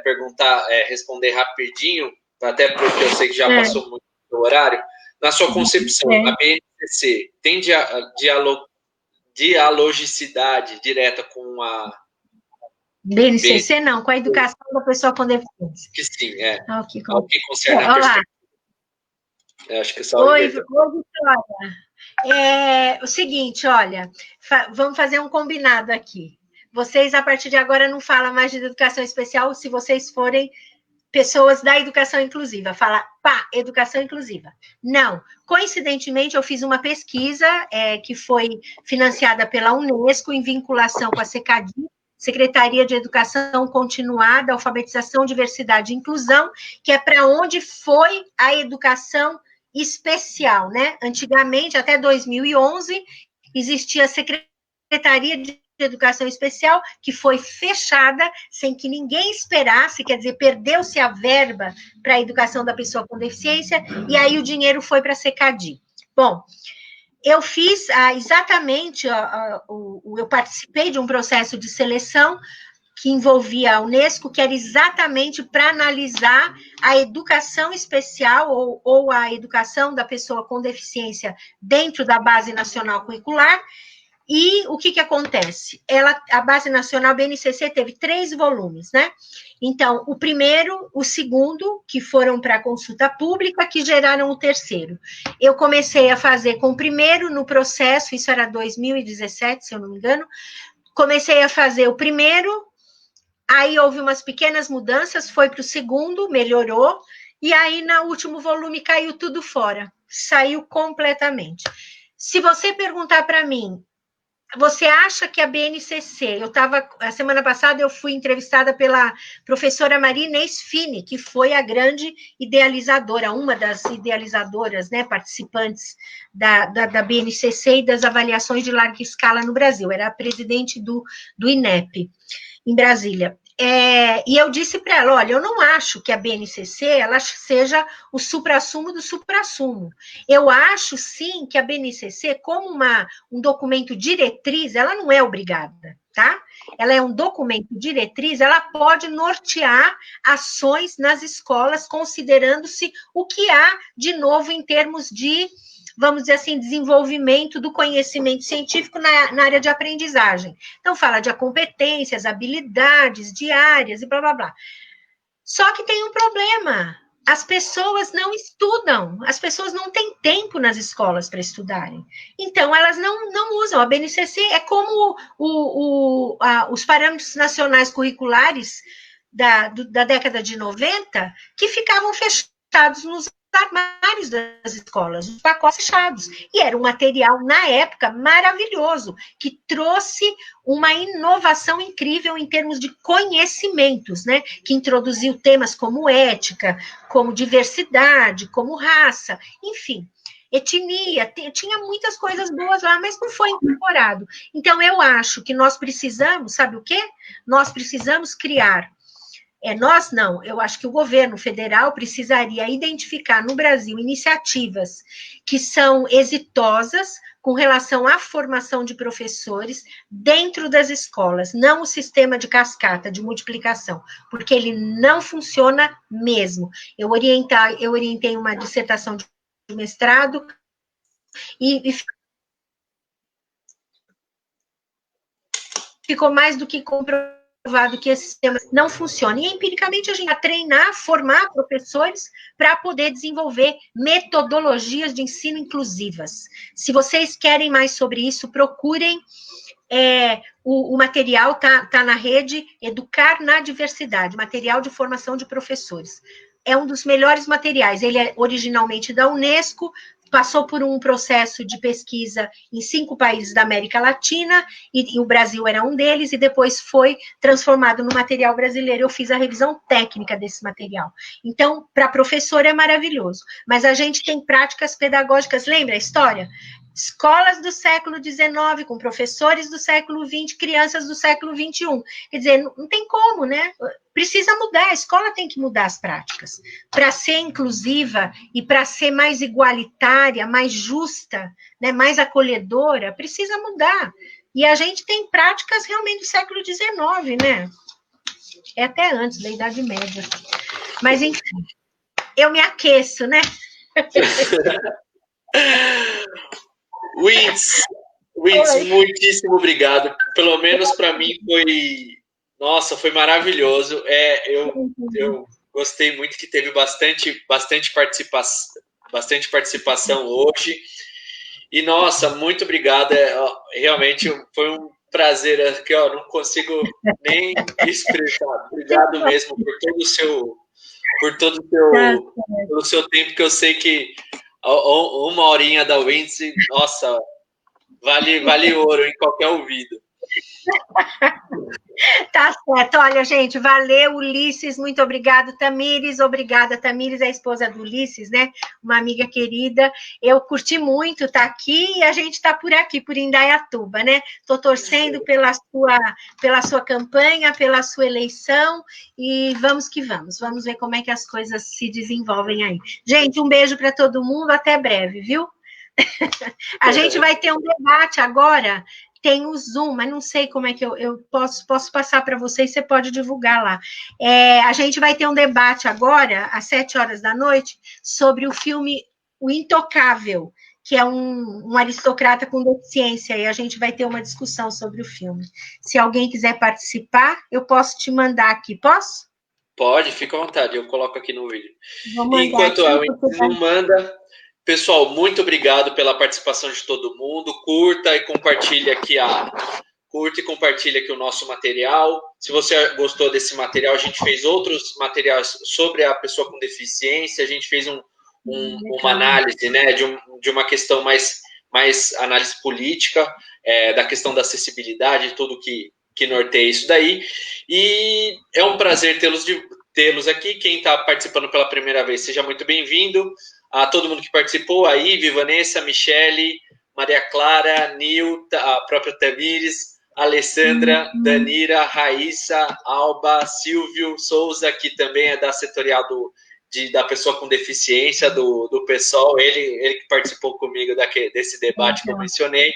perguntar, responder rapidinho, até porque eu sei que já passou muito do horário. Na sua concepção, a BNCC tem dialogicidade direta com a... BNCC não, com a educação da pessoa com deficiência. Que sim, é. Ao que concerne a perspectiva. Acho que essa Oi, Vitória. É o seguinte, olha, vamos fazer um combinado aqui. Vocês, a partir de agora, não falam mais de educação especial se vocês forem pessoas da educação inclusiva. Fala, educação inclusiva. Não. Coincidentemente, eu fiz uma pesquisa que foi financiada pela Unesco em vinculação com a SECADI, Secretaria de Educação Continuada, Alfabetização, Diversidade e Inclusão, que é para onde foi a educação especial, né? Antigamente, até 2011, existia a Secretaria de Educação Especial, que foi fechada sem que ninguém esperasse, quer dizer, perdeu-se a verba para a educação da pessoa com deficiência, e aí o dinheiro foi para a SECADI. Bom, eu fiz exatamente, eu participei de um processo de seleção que envolvia a Unesco, que era exatamente para analisar a educação especial ou a educação da pessoa com deficiência dentro da Base Nacional Curricular. E o que acontece? A Base Nacional BNCC teve 3 volumes, né? Então, o primeiro, o segundo, que foram para consulta pública, que geraram o terceiro. Eu comecei a fazer com o primeiro no processo, isso era 2017, se eu não me engano, comecei a fazer o primeiro, aí houve umas pequenas mudanças, foi para o segundo, melhorou, e aí no último volume caiu tudo fora, saiu completamente. Se você perguntar para mim, você acha que a BNCC, a semana passada eu fui entrevistada pela professora Maria Inês Fini, que foi a grande idealizadora, uma das idealizadoras, né, participantes da BNCC e das avaliações de larga escala no Brasil, era a presidente do INEP, em Brasília. E eu disse para ela, olha, eu não acho que a BNCC ela seja o suprassumo do suprassumo. Eu acho, sim, que a BNCC, como um documento diretriz, ela não é obrigada, tá? Ela é um documento diretriz, ela pode nortear ações nas escolas, considerando-se o que há de novo em termos de, vamos dizer assim, desenvolvimento do conhecimento científico na área de aprendizagem. Então, fala de competências, habilidades diárias e blá, blá, blá. Só que tem um problema. As pessoas não estudam, as pessoas não têm tempo nas escolas para estudarem. Então, elas não usam. A BNCC é como os parâmetros nacionais curriculares da década de 90, que ficavam fechados nos armários das escolas, os pacotes fechados. E era um material, na época, maravilhoso, que trouxe uma inovação incrível em termos de conhecimentos, né? Que introduziu temas como ética, como diversidade, como raça, enfim, etnia, tinha muitas coisas boas lá, mas não foi incorporado. Então, eu acho que nós precisamos, sabe o quê? Nós precisamos criar nós não, eu acho que o governo federal precisaria identificar no Brasil iniciativas que são exitosas com relação à formação de professores dentro das escolas, não o sistema de cascata, de multiplicação, porque ele não funciona mesmo. Eu orientei uma dissertação de mestrado e ficou mais do que comprovado que esse sistema não funciona. E, empiricamente, a gente vai treinar, formar professores para poder desenvolver metodologias de ensino inclusivas. Se vocês querem mais sobre isso, procurem o material, tá na rede Educar na Diversidade, material de formação de professores. É um dos melhores materiais. Ele é originalmente da Unesco, passou por um processo de pesquisa em 5 países da América Latina, e o Brasil era um deles, e depois foi transformado no material brasileiro. Eu fiz a revisão técnica desse material. Então, para professor é maravilhoso. Mas a gente tem práticas pedagógicas, lembra a história? Escolas do século XIX, com professores do século XX, crianças do século XXI. Quer dizer, não tem como, né? Precisa mudar, a escola tem que mudar as práticas. Para ser inclusiva e para ser mais igualitária, mais justa, né, mais acolhedora, precisa mudar. E a gente tem práticas realmente do século XIX, né? É até antes da Idade Média. Mas, enfim, eu me aqueço, né? Wins, muitíssimo obrigado. Pelo menos para mim foi, nossa, foi maravilhoso. Eu gostei muito que teve bastante participação hoje. E nossa, muito obrigado. Realmente foi um prazer que eu não consigo nem expressar. Obrigado mesmo por todo o seu tempo, que eu sei que uma horinha da Windsor, nossa, vale ouro em qualquer ouvido. Tá certo. Olha, gente, valeu, Ulisses, muito obrigado. Tamires, obrigada. Tamires é a esposa do Ulisses, né? Uma amiga querida. Eu curti muito estar aqui, e a gente está por aqui, por Indaiatuba, né? Estou torcendo pela sua campanha, pela sua eleição, e vamos que vamos. Vamos ver como é que as coisas se desenvolvem aí. Gente, um beijo para todo mundo, até breve, viu? A gente vai ter um debate agora. Tem o Zoom, mas não sei como é que eu posso passar para vocês, você pode divulgar lá. A gente vai ter um debate agora, às 7 horas da noite, sobre o filme O Intocável, que é um aristocrata com deficiência, e a gente vai ter uma discussão sobre o filme. Se alguém quiser participar, eu posso te mandar aqui, posso? Pode, fica à vontade, eu coloco aqui no vídeo. Enquanto a Wendy não manda... Pessoal, muito obrigado pela participação de todo mundo. Curta e compartilhe aqui o nosso material. Se você gostou desse material, a gente fez outros materiais sobre a pessoa com deficiência. A gente fez uma análise, né, de uma questão mais análise política, da questão da acessibilidade, tudo que norteia isso daí. E é um prazer tê-los aqui. Quem está participando pela primeira vez, seja muito bem-vindo. A todo mundo que participou, a Ive, Vanessa, Michele, Maria Clara, Nil, a própria Tamires, Alessandra, Danira, Raíssa, Alba, Silvio, Souza, que também é da setorial da pessoa com deficiência, do PSOL, ele que participou comigo desse debate que eu mencionei.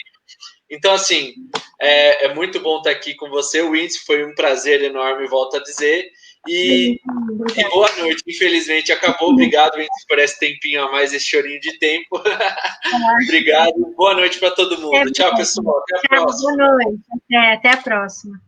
Então, assim, é muito bom estar aqui com você, Windsor, foi um prazer enorme, volto a dizer. E boa noite. Infelizmente acabou. Obrigado, Windsor, por esse tempinho a mais, esse chorinho de tempo. Obrigado. Boa noite para todo mundo. Tchau, pessoal. Até a próxima. Boa noite. Até a próxima.